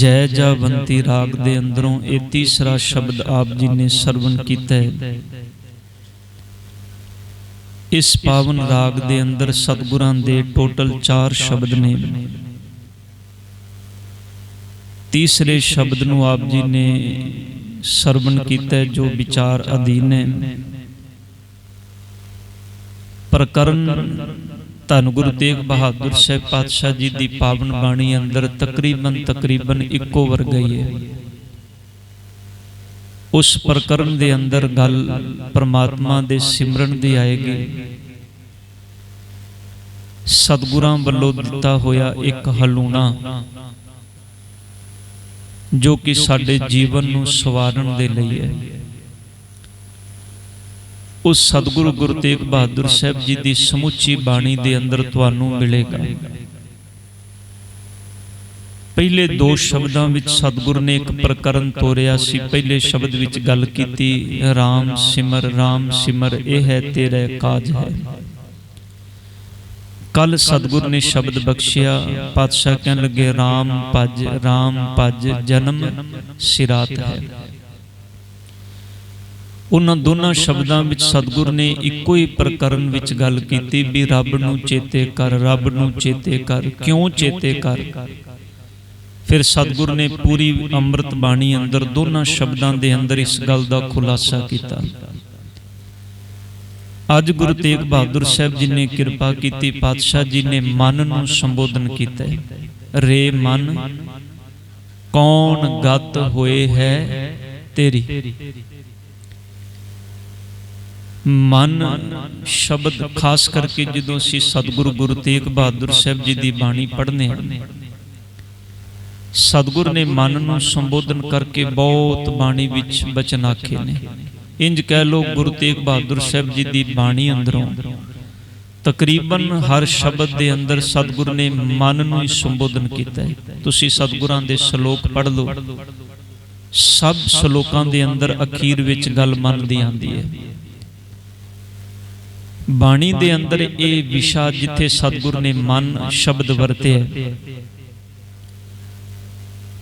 जय जावंती राग दे अंदरों ये तीसरा शब्द आप जी ने सरवण किया है। इस पावन राग दे अंदर सतगुरां दे टोटल 4 शब्द ने। तीसरे शब्द नूं आप जी ने सरवण किया है जो विचार अधीन है। प्रकरण धन गुरु तेग बहादुर साहिब पातशाह जी की पावन बाणी अंदर तकरीबन इक्को वर्गा ही है। उस प्रकरण दे अंदर गल परमात्मा दे सिमरन दी आएगी। सतगुरां वल्लों दिता होया एक हलूणा जो कि साडे जीवन नूं सवारन दे लई है। उस सतगुरु गुरु तेग बहादुर साहब जी की समुची बाणी दे अंदर तुहानू मिलेगा। पहले 2 शब्दों विच सतगुरु ने एक प्रकरण तोरिया सी। पहले शब्द विच गल कीती राम सिमर यह है तेरा काज है। कल सतगुरु ने शब्द बख्शिया, पातशाह कहन लगे राम भज जन्म सिरात है। उन्होंने दोनों शब्दों विच सतगुरु ने इको ही प्रकरण विच गल कीती भी रब नूं चेते कर, रब नूं चेते कर। क्यों चेते कर? फिर सतगुरु ने पूरी अमृत बाणी अंदर दोनों शब्दों के अंदर इस गल का खुलासा किया। अज गुरु तेग बहादुर साहब जी ने कृपा की, पातशाह जी ने मन नूं संबोधन किया। रे मन कौन गत होए है तेरी। मन शब्द खास करके जो असीं सतगुरु गुरु तेग बहादुर साहब जी की बाणी पढ़ने, सतगुरु ने मन नूं संबोधन करके बहुत बाणी विच बचन आखे ने। इंज कह लो गुरु तेग बहादुर साहब जी की बाणी अंदरों तकरीबन हर शब्द के अंदर सतगुरु ने मन नूं ही संबोधन किया है। तुसीं सतगुरां दे श्लोक पढ़ लो, सब श्लोकां दे अंदर अखीर विच गल मन दी आंदी है। बाणी दे अंदर ये विशा जिथे सतगुरु ने मन शब्द वरते है,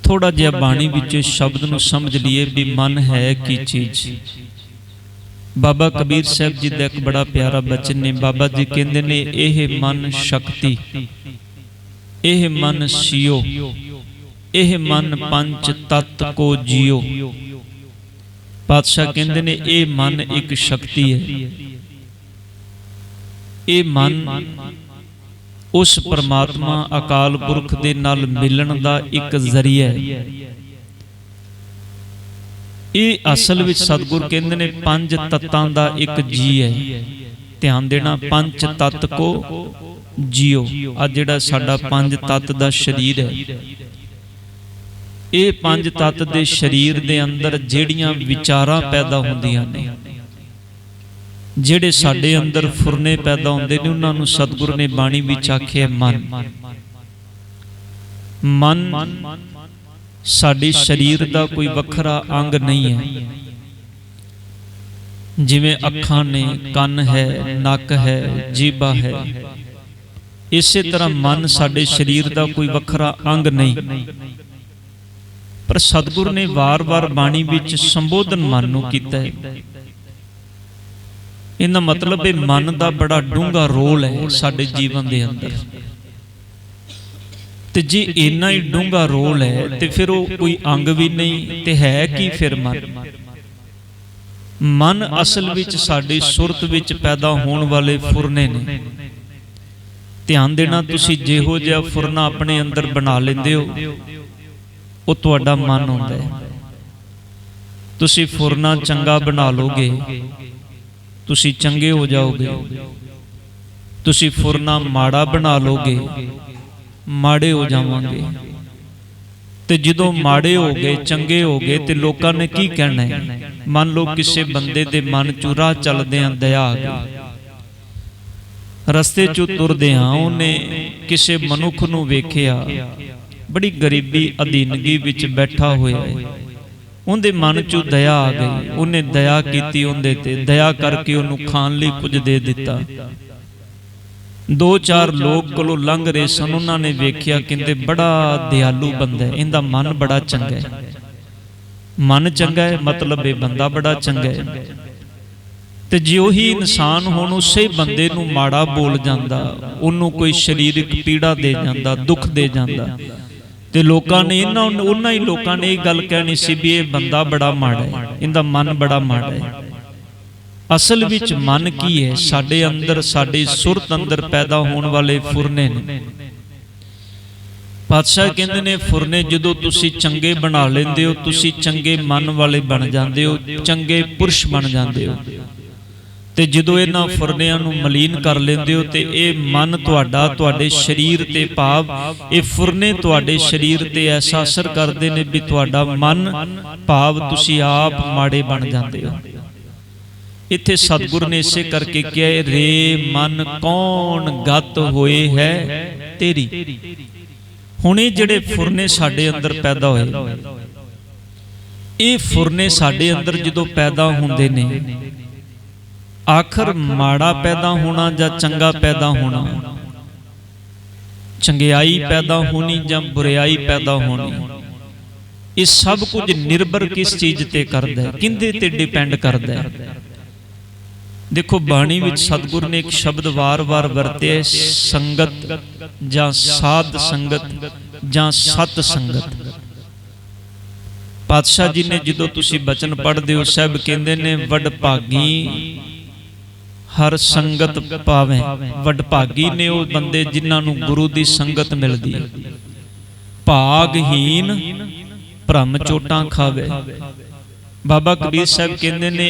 थोड़ा जिहा बाणी विच शब्द नूं समझ लिए भी मन है की चीज। बाबा कबीर साहब जी का एक बड़ा प्यारा बचन ने। बाबा जी कहते ने यह मन शक्ति, यह मन सियो, यह मन पंच तत्त को जियो। पातशाह कहते ने यह मन एक शक्ति है। ये मन उस परमात्मा अकाल पुरख दे नाल मिलन दा एक जरिया है। ये असल विच सतगुरु कहंदे ने 5 तत्तां दा एक जी है। ध्यान देना, 5 तत्त को जियो। आ जिहड़ा साडा 5 तत्त दा शरीर है, ये 5 तत्त दे शरीर दे अंदर जिहड़ियां विचारां पैदा होंदियां ने, जेड़े साडे अंदर फुरने पैदा होंदे ने, उन्हां नूं सतगुरु ने बाणी विच आखे मन। मन साडे शरीर दा कोई वखरा अंग नहीं है। जिवें अखां ने, कन है, नक है, जीभा है, इसे तरह मन साडे शरीर दा कोई वखरा अंग नहीं। पर सतगुरु ने वार वार बाणी विच संबोधन मन नूं कीता है। इनका मतलब है मन का बड़ा डूंगा रोल है साडे जीवन के अंदर। ते जे इन्ना ही डूंगा रोल है तो फिर वो कोई अंग भी नहीं तो है कि फिर मन। मन असल विच साडी सुरत विच पैदा होने वाले फुरने ने। ध्यान देना, तुसी जिहो जिहा फुरना अपने अंदर बना लेंदे हो वो तुहाडा मन होंदा है। तुसी फुरना चंगा बना लोगे, तुसी चंगे हो जाओगे। तुसी फुरना माड़ा बना लोगे, माड़े हो जाओगे। तो जदों माड़े हो गए, चंगे हो गए, तो लोगों ने की कहना है? मान लो किसी बंदे दे मन चू राह चलदे दया आ गई, रस्ते चू तुरदे उन्हें किसी मनुख नूं वेखिया बड़ी गरीबी अधीनगी विच बैठा होया है। उनके मन चू दया आ गई, उन्हें दया की, उनके ते दया करके उन्होंने खाण लई कुछ दे दिता। 2-4 लोग कोलों लंघ रहे सन, उन्होंने वेख्या, कहते बड़ा दयालु बंदा है, इनका मन बड़ा चंगा है। मन चंगा है मतलब ये बंदा बड़ा चंगा है। तो जे उही इंसान हुण उसे बंदे नूं माड़ा बोल जांदा, उन्होंने कोई शरीरक पीड़ा दे जांदा, दुख दे जांदा, ते लोकां ने उन्हां ही लोकां ने ये गल कहनी सी भी ये बंदा बड़ा माड़ा है, इनका मन बड़ा माड़ा है। असल विच मन की है? साडे अंदर, साडी सुरत अंदर पैदा होने वाले फुरने ने। पातशाह कहंदे ने फुरने जदों तुसी चंगे बना लेंदे हो, तुसी चंगे मन वाले बन जांदे हो, चंगे पुरुष बन जांदे हो। ते जदों इन्हां फुरनियां नूं मलीन कर लेंदे हो ते ये मन तुहाडा तुहाडे शरीर ते भाव ये फुरने तुहाडे शरीर ते ऐसा असर करदे ने भी तुहाडा मन भाव तुसी आप माड़े बन जांदे हो। इत्थे सतगुर ने इसे करके कहा, रे मन कौन गत होए है तेरी। हुण ये जिहड़े फुरने साडे अंदर पैदा होए, ये फुरने साडे अंदर जदों पैदा हुंदे ने, आखिर माड़ा पैदा होना या चंगा पैदा होना, चंगियाई पैदा होनी या बुराई पैदा होनी, ये सब कुछ निर्भर किस चीज ते करदा है, किंदे ते डिपेंड करदा है। देखो बाणी विच सतगुर ने एक शब्द वार वार वरते, संगत जां साध संगत जां सत संगत। पातशाह जी ने जदों तुसी बचन पढ़दे हो, साहब कहंदे ने वड भागी हर संगत पावे। वड भागी ने वो बंदे जिन्हां नूं गुरु दी संगत मिलदी है। भागहीन भ्रम चोटां खावे। बाबा कबीर साहब कहंदे ने,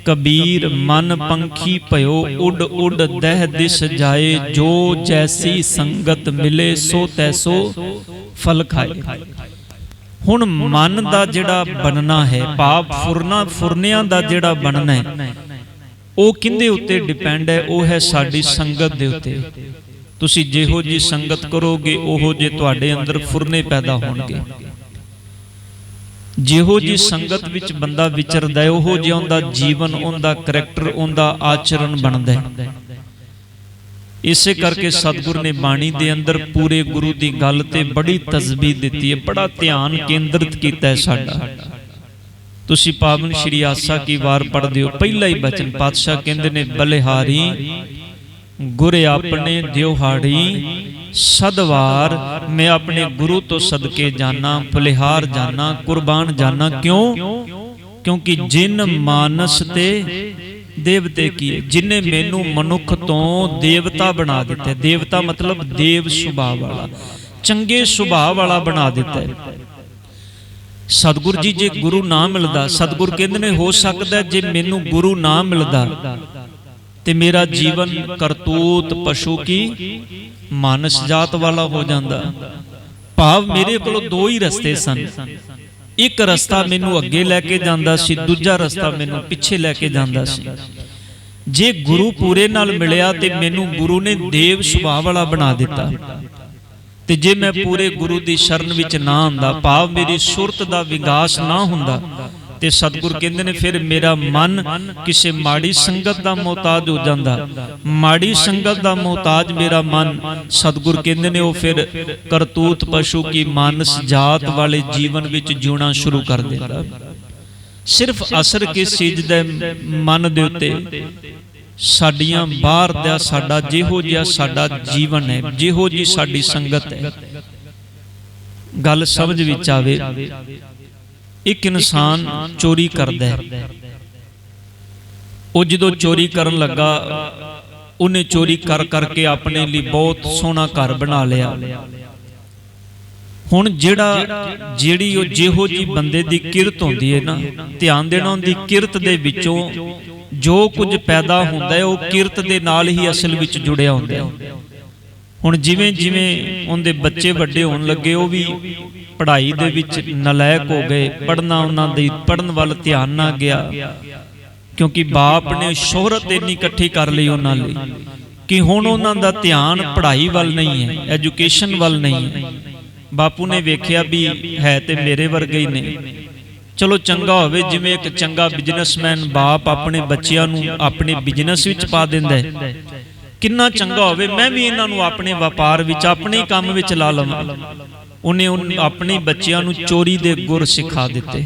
कबीर मन पंखी भयो उड उड दह दिस जाए, जो जैसी संगत मिले सो तैसो फल खाए। हुण मन दा जिहड़ा बनना है, भाव फुरनियां दा जिहड़ा बनना है, वो किंदे उत्ते डिपेंड है? वो है साडी संगत दे उत्ते। तुसी जिहो जी संगत करोगे ओहो जे तुहाडे अंदर फुरने पैदा होणगे। जिहो जी संगत विच बंदा विचरदा है, ओहो जिहा उहदा जीवन, उहदा करैक्टर, उहदा आचरण बनदा है। इसे करके सतगुर ने बाणी दे अंदर पूरे गुरु दी गल ते बड़ी तजबीह दिती है, बड़ा ध्यान केंद्रित कीता है साडा। तुसी पावन श्री आसा की वार पढ़दे हो, पहला ही बचन पातशाह कहंदे ने, बलिहारी गुर अपने दिवहाड़ी सदवार। मैं अपने गुरु तो सदके जाना, बलिहार जाना, कुर्बान जाना। क्यों? क्योंकि जिन मानस ते देवते किए, जिन्हें मैनू मनुख तो देवता बना दिता है। देवता मतलब देव सुभाव वाला, चंगे सुभाव वाला बना दिता है। सतगुर जी जे गुरु ना मिलदा, सतगुर कहंदे ने हो सकदा जे मैनू गुरु ना मिलदा ते मेरा जीवन करतूत पशु की मानस जात वाला हो जांदा। भाव मेरे कोलों दो ही रस्ते सन, एक रस्ता मैनू अगे लैके जांदा सी, दूजा रस्ता मैनू पिछे लैके जांदा सी। जे गुरु पूरे नाल मिलिया ते मैनू गुरु ने देव सुभाव वाला बना दिता, ते जे मैं पूरे गुरु दी शरण विच ना आंदा, भाव मेरी सुरत दा विकास ना हुंदा, ते सतगुर कहंदे ने फिर मेरा मन किसी माड़ी संगत दा मोहताज हो जांदा। माड़ी संगत दा मोहताज मेरा मन, सतगुर कहंदे ने, वो फिर करतूत पशु की मानस जात वाले जीवन विच जीना शुरू कर देंदा। सिर्फ असर किस चीज दे मन दे उत्ते? साडियां बाहर दा साडा जिहो जिहा साडा जीवन है, जिहो जी साडी संगत है। गल समझ विच आवे, एक इंसान चोरी करदा है, वो जदों चोरी करन लगा, उन्हें चोरी कर करके अपने लिए बहुत सोहना घर बना लिया। हुण जिहड़ी जिहो जी बंदे दी किरत होंदी है ना, ध्यान देना, उनदी किरत दे विचों जो कुछ पैदा होंदा है, वो किरत दे नाल ही असल विच जुड़िया होंदा है। हुण जिवें जिवें उनके बच्चे वड्डे होण लगे, वो भी पढ़ाई दे विच नलायक हो गए, पढ़ना उन्हां दी पढ़न वाल ध्यान ना गया, क्योंकि बाप ने शोहरत इन्नी इकट्ठी कर ली उन्हां लई कि हुण उन्हां दा ध्यान पढ़ाई वाल नहीं है, एजुकेशन वाल नहीं है। बापू ने वेख्या भी है ते मेरे वर्गे ही ने, चलो चंगा होवे, जिवें एक चंगा बिजनेसमैन बाप अपने बच्चियां नूं अपने बिजनेस विच पा दिंदा है, किन्ना चंगा होवे मैं भी इन्हां नूं अपने व्यापार विच अपने काम विच ला लवां। उन्हें अपने बच्चों नूं चोरी दे गुर सिखा दिते,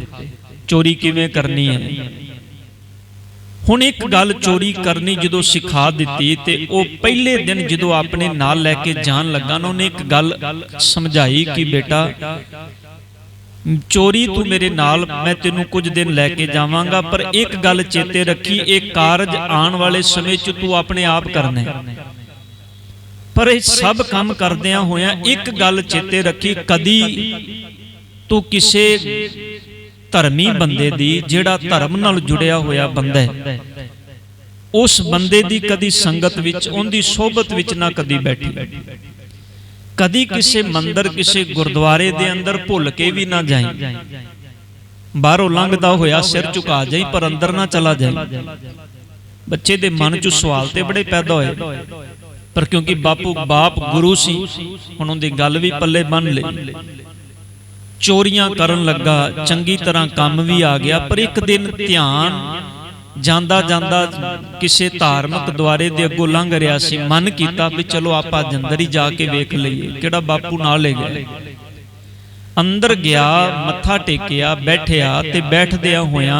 चोरी किवें करनी है। हुण एक गल चोरी करनी जदों सिखा दिती ते वो पहले दिन जदों अपने नाल लैके जान लगा ना, उन्हें एक गल समझाई कि बेटा चोरी तू मेरे नाल, मैं तेनू कुछ दिन लैके जावांगा, पर एक गल चेते रखी, एक कारज आने वाले समय च तू अपने आप करना है। पर ये सब काम करदियां होया एक गल चेते रखी, कदी तू किसे धर्मी बंदे दी, जिहड़ा धर्म नाल जुड़िया होया बंदा है, उस बंदे दी कदी संगत विच, उनदी सोहबत विच ना कदी बैठी। कदी किसी मंदिर किसी गुरुद्वारे दे अंदर भुल के भी ना जाई, बाहरों लंघदा होया सिर झुका जाई, पर अंदर ना चला जाई। बच्चे दे मन च सवाल ते बड़े पैदा होए, पर क्योंकि बापू बाप गुरु सी, हुण उहदी गल भी पल्ले बन लई। चोरियां करन लगा, चंगी तरह काम भी आ गया, पर एक दिन ध्यान जांदा जांदा किसी धार्मिक द्वारे दे अगों लंघ रहा सी, मन कीता भी चलो आपां अंदर ही जाके वेख लईए, किहड़ा बापू नाल ले गया। अंदर गया, मत्था टेकिया, बैठिया ते बैठदिया होया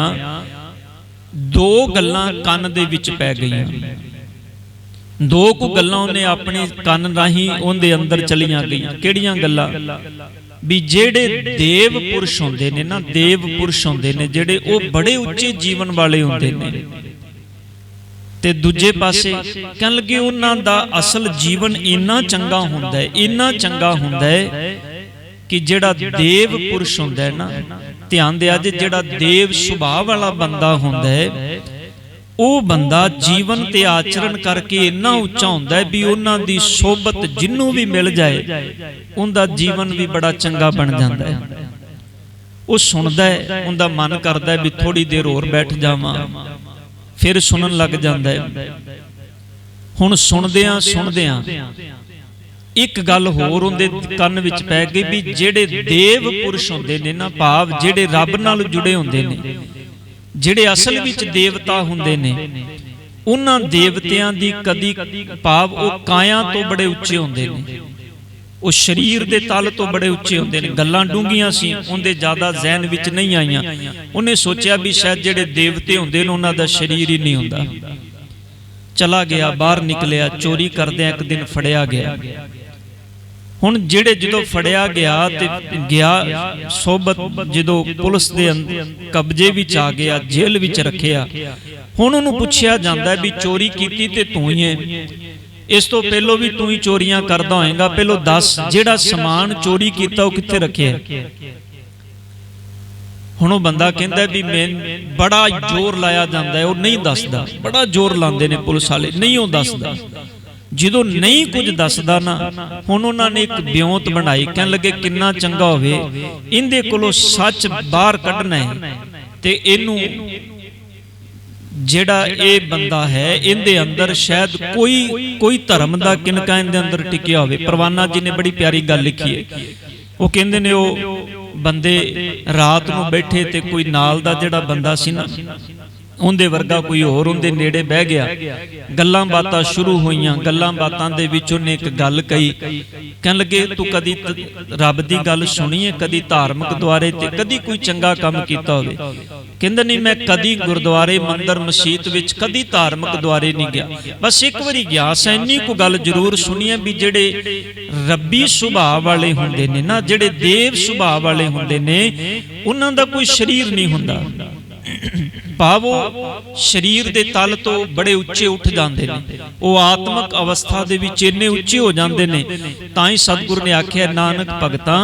दो गल्लां कन दे विच पै गईयां। दो कु गल्लां उन्हें अपने कन राही उहदे अंदर चलियां गईयां। किहड़ियां गल्लां? भी जेड़े देव पुरुष होंदे ने ना, देव पुरुष होंदे ने जेड़े, वो बड़े उच्चे जीवन वाले होंदे ने, ते दूजे पासे कहन लगे उन्हां दा असल जीवन इन्ना चंगा हुंदा है, इन्ना चंगा हुंदा है कि जेड़ा देव पुरुष हुंदा है ना, ध्यान दिया जे, जेड़ा देव सुभाव वाला बंदा हुंदा है, वो बंदा जीवन ते आचरण करके इन्ना उच्चा हुंदा है भी उन्हां दी सोहबत जिन्नू भी मिल जाए उनका जीवन भी बड़ा चंगा बन जाता है। वो सुनदा है, उनका मन करता है भी थोड़ी देर होर बैठ जावां, फिर सुनन लग जाता है। हुण सुनदियां सुनदियां एक गल होर उनदे कन विच पै गई भी जेड़े देव पुरुष हुंदे ने ना, भाव जेड़े रब नाल जुड़े हुंदे ने, जिहड़े असल विच देवता हुंदे ने, उन्हां देवतियां दी कदी भाव वो काया तो बड़े उच्चे हुंदे ने, वो शरीर दे तल तो बड़े उच्चे हुंदे ने। गल्लां डूंघियां सी, उनदे ज़्यादा जहन विच नहीं आईयां। उन्हें सोचिया भी शायद जिहड़े देवते हुंदे ने उन्हां दा शरीर ही नहीं हुंदा। चला गया, बाहर निकलिया, चोरी करदे एक दिन फड़िया गया। हुण जिहड़े जदों फड़िया गया ते गया सोहबत जदों पुलिस दे कब्जे विच आ गया, जेल विच रखिया। हुण उहनूं पुछिया जांदा भी चोरी कीती ते तूं ही है, इस तो पहलों भी तू ही चोरियां करदा होएगा, पहलों दस जिहड़ा समान चोरी कीता वो कित्थे रखिया। हुण वो बंदा कहंदा भी मैं बड़ा जोर लाया जांदा है, वो नहीं दसदा, बड़ा जोर लांदे ने पुलिस वाले, नहीं वो दसदा। जदों नहीं कुछ दसदा ना, हुण उन्हां ने एक ब्योंत बनाई, कहण लगे किन्ना चंगा होवे इहदे कोलों सच बाहर कढना है, ते इहनूं जेड़ा ये बंदा है इहदे अंदर शायद कोई धर्म दा किनका इहदे अंदर टिकिया होवे। परवाना जी ने बड़ी प्यारी गल लिखी है, वो कहंदे ने वो बंदे रात नूं बैठे ते कोई नाल दा जेड़ा बंदा सी ना, उनदे वर्गा कोई होर उनदे नेड़े बह गया, गल्लां बातां शुरू होईयां। गल्लां बातां दे विच उहने एक गल कही, कहण लगे तू कदी रब दी गल सुनी है, कदी धार्मिक द्वारे ते कदी कोई चंगा काम कीता होवे? कहंदा नहीं, मैं कदी गुरुद्वारे मंदिर मसीत विच कदी धार्मिक द्वारे नहीं गया, बस एक बारी गया सा, इन्नी को गल जरूर सुनी है भी जेड़े रब्बी सुभाव वाले हुंदे ने ना, जेड़े देव सुभाव वाले हुंदे ने, उन्हां दा कोई शरीर नहीं हुंदा, भावो शरीर दे तल तो बड़े उच्चे उठ जाते हैं, वो आत्मक अवस्था दे विच इन्ने उच्चे हो जाते हैं। तां ही सतगुरु ने आख्या नानक भगतां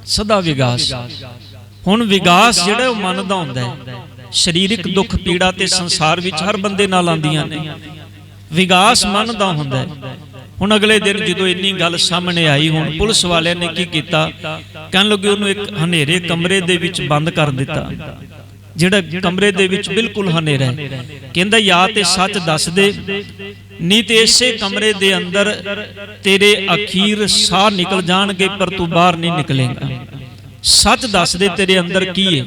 सदा विगास। हुण विगास जिहड़ा वो मन दा हुंदा है, शरीरिक दुख पीड़ा ते संसार विच हर बंदे नाल आंदियां ने, विगास मन दा हुंदा है। हुण अगले दिन जदों इन्नी गल सामने आई, हुण पुलिस वालियां ने की कीता, कहण लगे उहनूं एक हनेरे कमरे दे विच बंद कर दिता, जिहड़ा कमरे दे विच बिल्कुल हनेरा है। कहंदा या ते सच दस दे, नहीं ते इसे कमरे दे अंदर तेरे अखीर साह निकल जाणगे, पर तू बाहर नहीं निकलेगा। सच दस दे तेरे अंदर की है?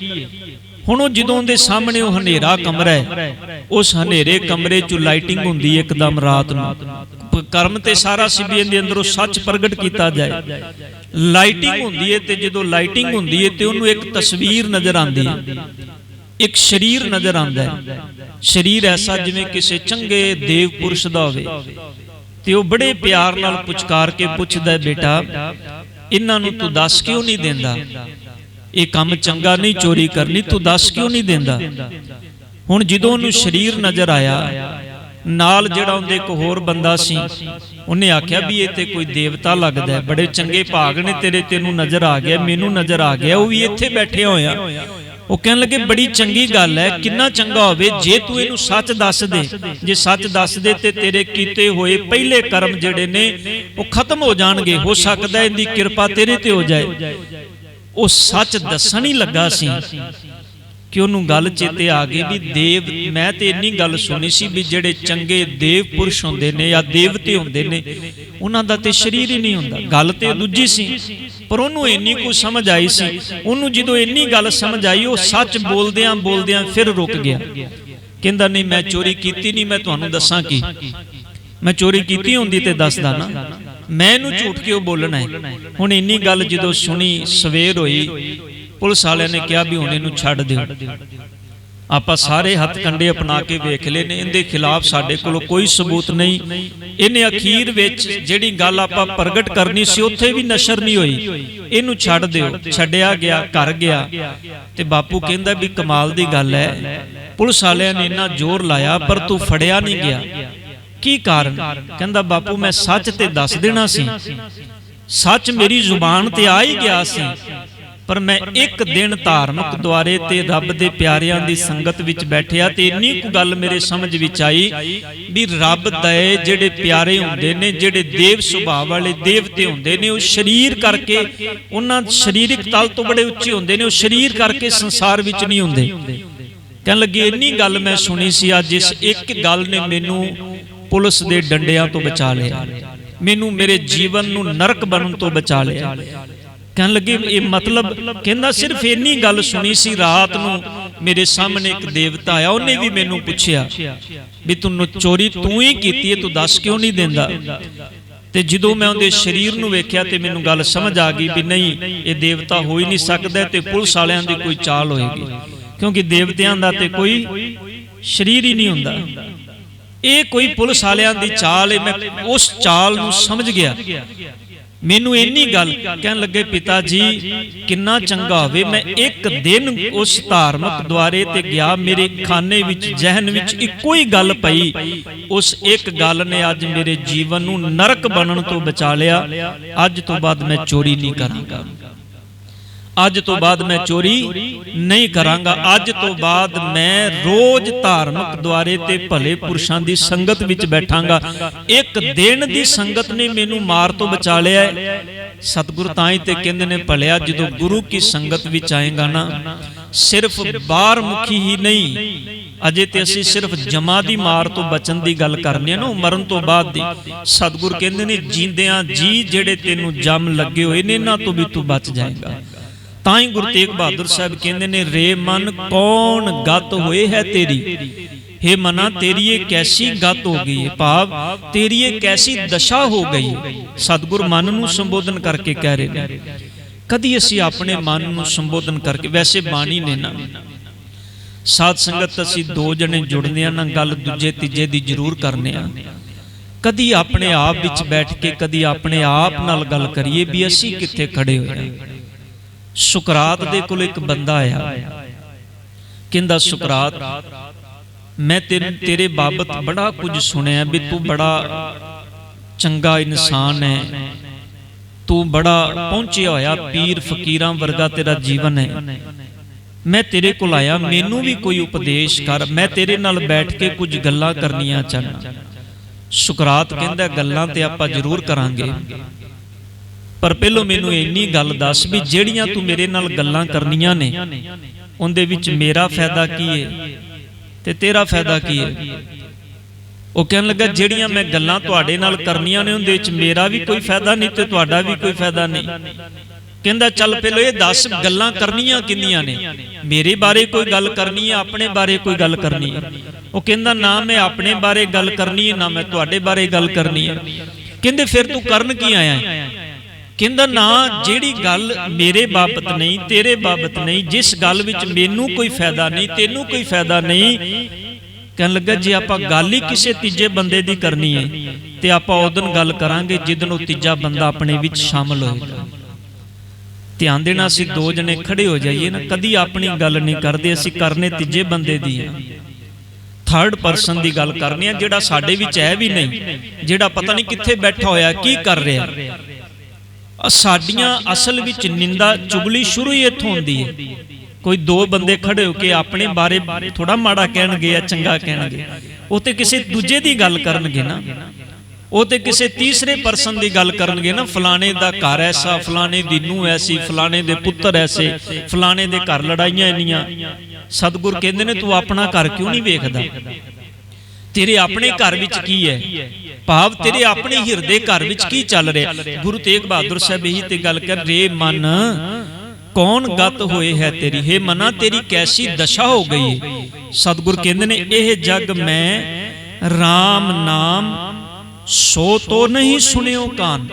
ਹੁਣ ਉਹ ਜਦੋਂ ਉਹਦੇ ਸਾਹਮਣੇ ਉਹ ਹਨੇਰਾ ਕਮਰਾ ਹੈ, ਉਸ ਹਨੇਰੇ ਕਮਰੇ 'ਚ ਲਾਈਟਿੰਗ ਹੁੰਦੀ ਹੈ ਇੱਕਦਮ ਰਾਤ ਨੂੰ। ਕਰਮ ਤੇ ਸਾਰਾ ਸੀ ਵੀ ਇਹਦੇ ਅੰਦਰੋਂ ਸੱਚ ਪ੍ਰਗਟ ਕੀਤਾ ਜਾਏ। ਲਾਈਟਿੰਗ ਹੁੰਦੀ ਹੈ ਤੇ ਜਦੋਂ ਲਾਈਟਿੰਗ ਹੁੰਦੀ ਹੈ ਤੇ ਉਹਨੂੰ ਇੱਕ ਤਸਵੀਰ ਨਜ਼ਰ ਆਉਂਦੀ ਹੈ, ਇੱਕ ਸਰੀਰ ਨਜ਼ਰ ਆਉਂਦਾ ਹੈ। ਸਰੀਰ ਐਸਾ ਜਿਵੇਂ ਕਿਸੇ ਚੰਗੇ ਦੇਵ ਪੁਰਸ਼ ਦਾ ਹੋਵੇ, ਤੇ ਉਹ ਬੜੇ ਪਿਆਰ ਨਾਲ ਪੁਚਕਾਰ ਕੇ ਪੁੱਛਦਾ, ਬੇਟਾ ਇਹਨਾਂ ਨੂੰ ਤੂੰ ਦੱਸ ਕਿਉਂ ਨਹੀਂ ਦਿੰਦਾ? ਇਹ ਕੰਮ ਚੰਗਾ ਨਹੀਂ ਚੋਰੀ ਕਰਨੀ, ਤੂੰ ਦੱਸ ਕਿਉਂ ਨਹੀਂ ਦਿੰਦਾ? ਹੁਣ ਜਦੋਂ ਉਹਨੂੰ ਸਰੀਰ ਨਜ਼ਰ ਆਇਆ, ਨਾਲ ਜਿਹੜਾ ਉਹਦੇ ਇੱਕ ਹੋਰ ਬੰਦਾ ਸੀ, ਉਹਨੇ ਆਖਿਆ ਵੀ ਇਹ ਤੇ ਕੋਈ ਦੇਵਤਾ ਲੱਗਦਾ, ਬੜੇ ਚੰਗੇ ਭਾਗ ਨੇ ਤੇਰੇ, ਤੈਨੂੰ ਨਜ਼ਰ ਆ ਗਿਆ, ਮੈਨੂੰ ਨਜ਼ਰ ਆ ਗਿਆ, ਉਹ ਵੀ ਇੱਥੇ ਬੈਠੇ ਹੋਇਆ। ਉਹ ਕਹਿਣ ਲੱਗੇ ਬੜੀ ਚੰਗੀ ਗੱਲ ਹੈ, ਕਿੰਨਾ ਚੰਗਾ ਹੋਵੇ ਜੇ ਤੂੰ ਇਹਨੂੰ ਸੱਚ ਦੱਸ ਦੇ। ਜੇ ਸੱਚ ਦੱਸ ਦੇ ਤੇ ਤੇਰੇ ਕੀਤੇ ਹੋਏ ਪਹਿਲੇ ਕਰਮ ਜਿਹੜੇ ਨੇ ਉਹ ਖਤਮ ਹੋ ਜਾਣਗੇ, ਹੋ ਸਕਦਾ ਇਹਦੀ ਕਿਰਪਾ ਤੇਰੇ ਤੇ ਹੋ ਜਾਏ। ਉਹ ਸੱਚ ਦੱਸਣ ਹੀ ਲੱਗਾ ਸੀ ਕਿ ਉਹਨੂੰ ਗੱਲ ਚੇਤੇ ਆ ਗਈ ਵੀ ਦੇਵ, ਮੈਂ ਤੇ ਇੰਨੀ ਗੱਲ ਸੁਣੀ ਸੀ ਵੀ ਜਿਹੜੇ ਚੰਗੇ ਦੇਵ ਪੁਰਸ਼ ਹੁੰਦੇ ਨੇ ਜਾਂ ਦੇਵਤੇ ਹੁੰਦੇ ਨੇ, ਉਹਨਾਂ ਦਾ ਤੇ ਸਰੀਰ ਹੀ ਨਹੀਂ ਹੁੰਦਾ। ਗੱਲ ਤੇ ਦੂਜੀ ਸੀ, ਪਰ ਉਹਨੂੰ ਇੰਨੀ ਕੁ ਸਮਝ ਆਈ ਸੀ। ਉਹਨੂੰ ਜਦੋਂ ਇੰਨੀ ਗੱਲ ਸਮਝ ਆਈ, ਉਹ ਸੱਚ ਬੋਲਦਿਆਂ ਬੋਲਦਿਆਂ ਫਿਰ ਰੁਕ ਗਿਆ। ਕਹਿੰਦਾ ਨਹੀਂ, ਮੈਂ ਚੋਰੀ ਕੀਤੀ ਨਹੀਂ, ਮੈਂ ਤੁਹਾਨੂੰ ਦੱਸਾਂ ਕੀ, ਮੈਂ ਚੋਰੀ ਕੀਤੀ ਹੁੰਦੀ ਤੇ ਦੱਸਦਾ ਨਾ, ਮੈਂ ਇਹਨੂੰ ਝੂਠ ਕਿਉਂ ਬੋਲਣਾ ਹੈ। ਹੁਣ ਇੰਨੀ ਗੱਲ ਜਦੋਂ ਸੁਣੀ, ਸਵੇਰ ਹੋਈ, ਪੁਲਿਸ ਵਾਲਿਆਂ ਨੇ ਕਿਹਾ ਵੀ ਹੁਣ ਇਹਨੂੰ ਛੱਡ ਦਿਓ। ਆਪਾਂ ਸਾਰੇ ਹੱਥ ਕੰਡੇ ਅਪਣਾ ਕੇ ਵੇਖ ਲਏ ਨੇ, ਇਹਦੇ ਖਿਲਾਫ ਸਾਡੇ ਕੋਲ ਕੋਈ ਸਬੂਤ ਨਹੀਂ। ਇਹਨੇ ਅਖੀਰ ਵਿੱਚ ਜਿਹੜੀ ਗੱਲ ਆਪਾਂ ਪ੍ਰਗਟ ਕਰਨੀ ਸੀ ਉੱਥੇ ਵੀ ਨਸ਼ਰ ਨਹੀਂ ਹੋਈ, ਇਹਨੂੰ ਛੱਡ ਦਿਓ। ਛੱਡਿਆ ਗਿਆ, ਘਰ ਗਿਆ, ਤੇ ਬਾਪੂ ਕਹਿੰਦਾ ਵੀ ਕਮਾਲ ਦੀ ਗੱਲ ਹੈ, ਪੁਲਿਸ ਵਾਲਿਆਂ ਨੇ ਇੰਨਾ ਜ਼ੋਰ ਲਾਇਆ ਪਰ ਤੂੰ ਫੜਿਆ ਨਹੀਂ ਗਿਆ, ਕੀ ਕਾਰਨ? ਕਹਿੰਦਾ ਬਾਪੂ ਮੈਂ ਸੱਚ ਤੇ ਦੱਸ ਦੇਣਾ ਸੀ, ਸੱਚ ਮੇਰੀ ਜ਼ੁਬਾਨ ਤੇ ਆ ਹੀ ਗਿਆ ਸੀ, ਪਰ ਮੈਂ ਇੱਕ ਦਿਨ ਧਾਰਮਿਕ ਦੁਆਰੇ ਤੇ ਰੱਬ ਦੇ ਪਿਆਰਿਆਂ ਦੀ ਸੰਗਤ ਵਿੱਚ ਬੈਠਿਆ ਤੇ ਇੰਨੀ ਕੁ ਗੱਲ ਮੇਰੇ ਸਮਝ ਵਿੱਚ ਆਈ ਵੀ ਰੱਬ ਦੇ ਜਿਹੜੇ ਪਿਆਰੇ ਹੁੰਦੇ ਨੇ, ਜਿਹੜੇ ਦੇਵ ਸੁਭਾਅ ਵਾਲੇ ਦੇਵਤੇ ਹੁੰਦੇ ਨੇ, ਉਹ ਸਰੀਰ ਕਰਕੇ, ਉਹਨਾਂ ਸਰੀਰਕ ਤਲ ਤੋਂ ਬੜੇ ਉੱਚੇ ਹੁੰਦੇ ਨੇ, ਉਹ ਸਰੀਰ ਕਰਕੇ ਸੰਸਾਰ ਵਿੱਚ ਨਹੀਂ ਹੁੰਦੇ। ਕਹਿਣ ਲੱਗੇ ਇੰਨੀ ਗੱਲ ਮੈਂ ਸੁਣੀ ਸੀ, ਅੱਜ ਇਸ ਇੱਕ ਗੱਲ ਨੇ ਮੈਨੂੰ ਪੁਲਿਸ ਦੇ ਡੰਡਿਆਂ ਤੋਂ ਬਚਾ ਲਿਆ, ਮੈਨੂੰ ਮੇਰੇ ਜੀਵਨ ਨੂੰ ਨਰਕ ਬਣਨ ਤੋਂ ਬਚਾ ਲਿਆ। ਕਹਿਣ ਲੱਗੇ ਇਹ ਮਤਲਬ? ਕਹਿੰਦਾ ਸਿਰਫ ਇੰਨੀ ਗੱਲ ਸੁਣੀ ਸੀ, ਰਾਤ ਨੂੰ ਮੇਰੇ ਸਾਹਮਣੇ ਇੱਕ ਦੇਵਤਾ ਆਇਆ, ਉਹਨੇ ਵੀ ਮੈਨੂੰ ਪੁੱਛਿਆ ਵੀ ਤੂੰ ਚੋਰੀ ਤੂੰ ਹੀ ਕੀਤੀ ਹੈ, ਤੂੰ ਦੱਸ ਕਿਉਂ ਨਹੀਂ ਦਿੰਦਾ? ਤੇ ਜਦੋਂ ਮੈਂ ਉਹਦੇ ਸਰੀਰ ਨੂੰ ਵੇਖਿਆ ਤੇ ਮੈਨੂੰ ਗੱਲ ਸਮਝ ਆ ਗਈ ਵੀ ਨਹੀਂ, ਇਹ ਦੇਵਤਾ ਹੋ ਹੀ ਨਹੀਂ ਸਕਦਾ, ਤੇ ਪੁਲਿਸ ਵਾਲਿਆਂ ਦੀ ਕੋਈ ਚਾਲ ਹੋਏਗੀ, ਕਿਉਂਕਿ ਦੇਵਤਿਆਂ ਦਾ ਤੇ ਕੋਈ ਸਰੀਰ ਹੀ ਨਹੀਂ ਹੁੰਦਾ। ਇਹ ਕੋਈ ਪੁਲਿਸ ਵਾਲਿਆਂ ਦੀ ਚਾਲ ਹੈ। ਮੈਂ ਉਸ ਚਾਲ ਨੂੰ ਸਮਝ ਗਿਆ। ਮੈਨੂੰ ਇੰਨੀ ਗੱਲ ਕਹਿਣ ਲੱਗੇ, ਪਿਤਾ ਜੀ ਕਿੰਨਾ ਚੰਗਾ ਹੋਵੇ ਮੈਂ ਇੱਕ ਦਿਨ ਉਸ ਧਾਰਮਿਕ ਦੁਆਰੇ ਤੇ ਗਿਆ, ਮੇਰੇ ਖਾਨੇ ਵਿੱਚ, ਜ਼ਹਿਨ ਵਿੱਚ ਇੱਕੋ ਹੀ ਗੱਲ ਪਈ, ਉਸ ਇੱਕ ਗੱਲ ਨੇ ਅੱਜ ਮੇਰੇ ਜੀਵਨ ਨੂੰ ਨਰਕ ਬਣਨ ਤੋਂ ਬਚਾ ਲਿਆ। ਅੱਜ ਤੋਂ ਬਾਅਦ ਮੈਂ ਚੋਰੀ ਨਹੀਂ ਕਰਾਂਗਾ, ਅੱਜ ਤੋਂ ਬਾਅਦ ਮੈਂ ਚੋਰੀ ਨਹੀਂ ਕਰਾਂਗਾ, ਅੱਜ ਤੋਂ ਬਾਅਦ ਮੈਂ ਰੋਜ਼ ਧਾਰਮਿਕ ਦੁਆਰੇ ਤੇ ਭਲੇ ਪੁਰਸ਼ਾਂ ਦੀ ਸੰਗਤ ਵਿੱਚ ਬੈਠਾਂਗਾ। ਇੱਕ ਦਿਨ ਦੀ ਸੰਗਤ ਨੇ ਮੈਨੂੰ ਮਾਰ ਤੋਂ ਬਚਾ ਲਿਆ। ਸਤਿਗੁਰ ਤਾਂ ਹੀ ਤੇ ਕਹਿੰਦੇ ਨੇ, ਭਲਿਆ ਜਦੋਂ ਗੁਰੂ ਕੀ ਸੰਗਤ ਵਿੱਚ ਆਏਗਾ ਨਾ, ਸਿਰਫ ਬਾਹਰ ਮੁਖੀ ਹੀ ਨਹੀਂ, ਅਜੇ ਤੇ ਅਸੀਂ ਸਿਰਫ ਜਮਾ ਦੀ ਮਾਰ ਤੋਂ ਬਚਣ ਦੀ ਗੱਲ ਕਰਨੀ ਹੈ ਨਾ, ਮਰਨ ਤੋਂ ਬਾਅਦ ਦੀ। ਸਤਿਗੁਰ ਕਹਿੰਦੇ ਨੇ, ਜੀਂਦਿਆਂ ਜੀ ਜਿਹੜੇ ਤੈਨੂੰ ਜੰਮ ਲੱਗੇ ਹੋਏ ਨੇ, ਇਹਨਾਂ ਤੋਂ ਵੀ ਤੂੰ ਬਚ ਜਾਏਗਾ। ਤਾਂ ਹੀ ਗੁਰੂ ਤੇਗ ਬਹਾਦਰ ਸਾਹਿਬ ਕਹਿੰਦੇ ਨੇ, ਰੇ ਮਨ ਕੌਣ ਗਤ ਹੋਏ ਹੈ ਤੇਰੀ, हे ਮਨਾ ਤੇਰੀ ਇਹ ਕੈਸੀ ਗਤ ਹੋ ਗਈ ਹੈ, ਭਾਵ ਤੇਰੀ ਇਹ ਕੈਸੀ ਦਸ਼ਾ ਹੋ ਗਈ ਹੈ। ਸਤਿਗੁਰ ਮਨ ਨੂੰ ਸੰਬੋਧਨ ਕਰਕੇ ਕਹਿ ਰਹੇ ਨੇ। ਕਦੀ ਅਸੀਂ ਆਪਣੇ ਮਨ ਨੂੰ ਸੰਬੋਧਨ ਕਰਕੇ, ਵੈਸੇ ਬਾਣੀ ਨੇ ਨਾ, ਸਾਧ ਸੰਗਤ ਅਸੀਂ ਦੋ ਜਣੇ ਜੁੜਨੇ ਆ ਨਾ, ਗੱਲ ਦੂਜੇ ਤੀਜੇ ਦੀ ਜ਼ਰੂਰ ਕਰਨੇ ਆ। ਕਦੀ ਆਪਣੇ ਆਪ ਵਿੱਚ ਬੈਠ ਕੇ, ਕਦੀ ਆਪਣੇ ਆਪ ਨਾਲ ਗੱਲ ਕਰੀਏ ਵੀ ਅਸੀਂ ਕਿੱਥੇ ਖੜੇ ਹੋਏ ਹਾਂ। ਸੁਕਰਾਤ ਦੇ ਕੋਲ ਇੱਕ ਬੰਦਾ ਆਇਆ, ਕਹਿੰਦਾ ਸੁਕਰਾਤ ਮੈਂ ਤੇਰੇ ਬਾਬਤ ਬੜਾ ਕੁਝ ਸੁਣਿਆ ਵੀ ਤੂੰ ਬੜਾ ਚੰਗਾ ਇਨਸਾਨ ਹੈ, ਤੂੰ ਬੜਾ ਪਹੁੰਚਿਆ ਹੋਇਆ ਪੀਰ ਫਕੀਰਾਂ ਵਰਗਾ ਤੇਰਾ ਜੀਵਨ ਹੈ, ਮੈਂ ਤੇਰੇ ਕੋਲ ਆਇਆ, ਮੈਨੂੰ ਵੀ ਕੋਈ ਉਪਦੇਸ਼ ਕਰ, ਮੈਂ ਤੇਰੇ ਨਾਲ ਬੈਠ ਕੇ ਕੁਝ ਗੱਲਾਂ ਕਰਨੀਆਂ ਚਾਹੁੰਦਾ। ਸੁਕਰਾਤ ਕਹਿੰਦਾ ਗੱਲਾਂ ਤੇ ਆਪਾਂ ਜ਼ਰੂਰ ਕਰਾਂਗੇ, ਪਰ ਪਹਿਲੋਂ ਮੈਨੂੰ ਇੰਨੀ ਗੱਲ ਦੱਸ ਵੀ ਜਿਹੜੀਆਂ ਤੂੰ ਮੇਰੇ ਨਾਲ ਗੱਲਾਂ ਕਰਨੀਆਂ ਨੇ, ਉਹਦੇ ਵਿੱਚ ਮੇਰਾ ਫਾਇਦਾ ਕੀ ਹੈ ਤੇ ਤੇਰਾ ਫਾਇਦਾ ਕੀ ਹੈ? ਉਹ ਕਹਿਣ ਲੱਗਾ, ਜਿਹੜੀਆਂ ਮੈਂ ਗੱਲਾਂ ਤੁਹਾਡੇ ਨਾਲ ਕਰਨੀਆਂ ਨੇ, ਉਹਦੇ ਵਿੱਚ ਮੇਰਾ ਵੀ ਕੋਈ ਫਾਇਦਾ ਨਹੀਂ ਤੇ ਤੁਹਾਡਾ ਵੀ ਕੋਈ ਫਾਇਦਾ ਨਹੀਂ। ਕਹਿੰਦਾ ਚੱਲ ਪਹਿਲਾਂ ਇਹ ਦੱਸ ਗੱਲਾਂ ਕਰਨੀਆਂ ਕਿੰਨੀਆਂ ਨੇ, ਮੇਰੇ ਬਾਰੇ ਕੋਈ ਗੱਲ ਕਰਨੀ ਹੈ, ਆਪਣੇ ਬਾਰੇ ਕੋਈ ਗੱਲ ਕਰਨੀ ਹੈ? ਉਹ ਕਹਿੰਦਾ ਨਾ ਮੈਂ ਆਪਣੇ ਬਾਰੇ ਗੱਲ ਕਰਨੀ ਹੈ, ਨਾ ਮੈਂ ਤੁਹਾਡੇ ਬਾਰੇ ਗੱਲ ਕਰਨੀ ਹੈ। ਕਹਿੰਦੇ ਫਿਰ ਤੂੰ ਕਰਨ ਕੀ ਆਇਆ ਹੈ? ਕਹਿੰਦਾ ਨਾ ਜਿਹੜੀ ਗੱਲ ਮੇਰੇ ਬਾਬਤ ਨਹੀਂ, ਤੇਰੇ ਬਾਬਤ ਨਹੀਂ, ਜਿਸ ਗੱਲ ਵਿੱਚ ਮੈਨੂੰ ਕੋਈ ਫਾਇਦਾ ਨਹੀਂ, ਤੈਨੂੰ ਕੋਈ ਫਾਇਦਾ ਨਹੀਂ, ਕਹਿਣ ਲੱਗਾ ਜੇ ਆਪਾਂ ਗੱਲ ਹੀ ਕਿਸੇ ਤੀਜੇ ਬੰਦੇ ਦੀ ਕਰਨੀ ਹੈ ਤੇ ਆਪਾਂ ਉਦੋਂ ਗੱਲ ਕਰਾਂਗੇ ਜਿੱਦਣ ਉਹ ਤੀਜਾ ਬੰਦਾ ਆਪਣੇ ਵਿੱਚ ਸ਼ਾਮਲ ਹੋਏਗਾ। ਧਿਆਨ ਦੇਣਾ, ਅਸੀਂ ਦੋ ਜਣੇ ਖੜੇ ਹੋ ਜਾਈਏ ਨਾ, ਕਦੀ ਆਪਣੀ ਗੱਲ ਨਹੀਂ ਕਰਦੇ, ਅਸੀਂ ਕਰਨੇ ਤੀਜੇ ਬੰਦੇ ਦੀ ਆ, ਥਰਡ ਪਰਸਨ ਦੀ ਗੱਲ ਕਰਨੀ ਆ, ਜਿਹੜਾ ਸਾਡੇ ਵਿੱਚ ਹੈ ਵੀ ਨਹੀਂ, ਜਿਹੜਾ ਪਤਾ ਨਹੀਂ ਕਿੱਥੇ ਬੈਠਾ ਹੋਇਆ, ਕੀ ਕਰ ਰਿਹਾ। ਸਾਡੀਆਂ ਅਸਲ ਵਿੱਚ ਨਿੰਦਾ ਚੁਗਲੀ ਸ਼ੁਰੂ ਹੀ ਇੱਥੋਂ ਹੁੰਦੀ ਹੈ। ਕੋਈ ਦੋ ਬੰਦੇ ਖੜੇ ਹੋ ਕੇ ਆਪਣੇ ਬਾਰੇ ਥੋੜਾ ਮਾੜਾ ਕਹਿਣਗੇ ਜਾਂ ਚੰਗਾ ਕਹਿਣਗੇ, ਉਹ ਤੇ ਕਿਸੇ ਦੂਜੇ ਦੀ ਗੱਲ ਕਰਨਗੇ ਨਾ, ਉਹ ਤੇ ਕਿਸੇ ਤੀਸਰੇ ਪਰਸਨ ਦੀ ਗੱਲ ਕਰਨਗੇ ਨਾ, ਫਲਾਣੇ ਦਾ ਘਰ ਐਸਾ, ਫਲਾਣੇ ਦੀ ਨੂੰਹ ਐਸੀ, ਫਲਾਣੇ ਦੇ ਪੁੱਤਰ ਐਸੇ, ਫਲਾਣੇ ਦੇ ਘਰ ਲੜਾਈਆਂ ਇੰਨੀਆਂ। ਸਤਿਗੁਰ ਕਹਿੰਦੇ ਨੇ ਤੂੰ ਆਪਣਾ ਘਰ ਕਿਉਂ ਨਹੀਂ ਵੇਖਦਾ? ਤੇਰੇ ਆਪਣੇ ਘਰ ਵਿੱਚ ਕੀ ਹੈ, ਭਾਵ ਤੇਰੇ ਆਪਣੇ ਹਿਰਦੇ ਘਰ ਵਿੱਚ ਕੀ ਚੱਲ ਰਿਹਾ? ਗੁਰੂ ਤੇਗ ਬਹਾਦਰ ਸਾਹਿਬ ਇਹੀ ਤੇ ਗੱਲ ਕਰ ਰੇ ਮਨ ਕੌਣ ਗਤ ਹੋਏ ਹੈ ਤੇਰੀ, ਹੈ ਮਨਾ ਤੇਰੀ ਕੈਸੀ ਦਸ਼ਾ ਹੋ ਗਈ। ਸਤਿਗੁਰ ਕਹਿੰਦੇ ਨੇ ਇਹ ਜਗ ਮੈਂ ਰਾਮ ਨਾਮ ਸੋ ਤੋ ਨਹੀਂ ਸੁਣਿਓ ਕਾਨ।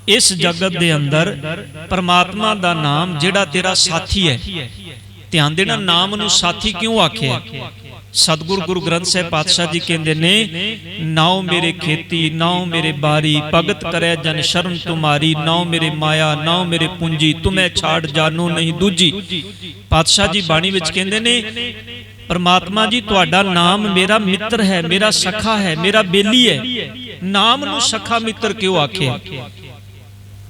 ਇਸ ਜਗਤ ਦੇ ਅੰਦਰ ਪਰਮਾਤਮਾ ਦਾ ਨਾਮ ਜਿਹੜਾ ਤੇਰਾ ਸਾਥੀ ਹੈ, ਧਿਆਨ ਦੇਣਾ, ਨਾਮ ਨੂੰ ਸਾਥੀ ਕਿਉਂ ਆਖਿਆ? ਸਤਿਗੁਰ ਗੁਰੂ ਗ੍ਰੰਥ ਸਾਹਿਬ ਪਾਤਸ਼ਾਹ ਜੀ ਕਹਿੰਦੇ ਨੇ ਨਾਉ ਮੇਰੇ ਖੇਤੀ, ਨਾਉ ਮੇਰੇ ਬਾਰੀ, ਭਗਤ ਕਰੈ ਜਨ ਸ਼ਰਨ ਤੁਮਾਰੀ, ਨਾਉ ਮੇਰੇ ਮਾਇਆ, ਨਾਉ ਮੇਰੇ ਪੂੰਜੀ, ਤੁਮੈ ਛਾੜ ਜਾਨੋ ਨਹੀਂ ਦੂਜੀ। ਪਾਤਸ਼ਾਹ ਜੀ ਬਾਣੀ ਵਿੱਚ ਕਹਿੰਦੇ ਨੇ ਪਰਮਾਤਮਾ ਜੀ ਤੁਹਾਡਾ ਨਾਮ ਮੇਰਾ ਮਿੱਤਰ ਹੈ, ਮੇਰਾ ਸਖਾ ਹੈ, ਮੇਰਾ ਬੇਲੀ ਹੈ। ਨਾਮ ਨੂੰ ਸਖਾ ਮਿੱਤਰ ਕਿਉਂ ਆਖਿਆ?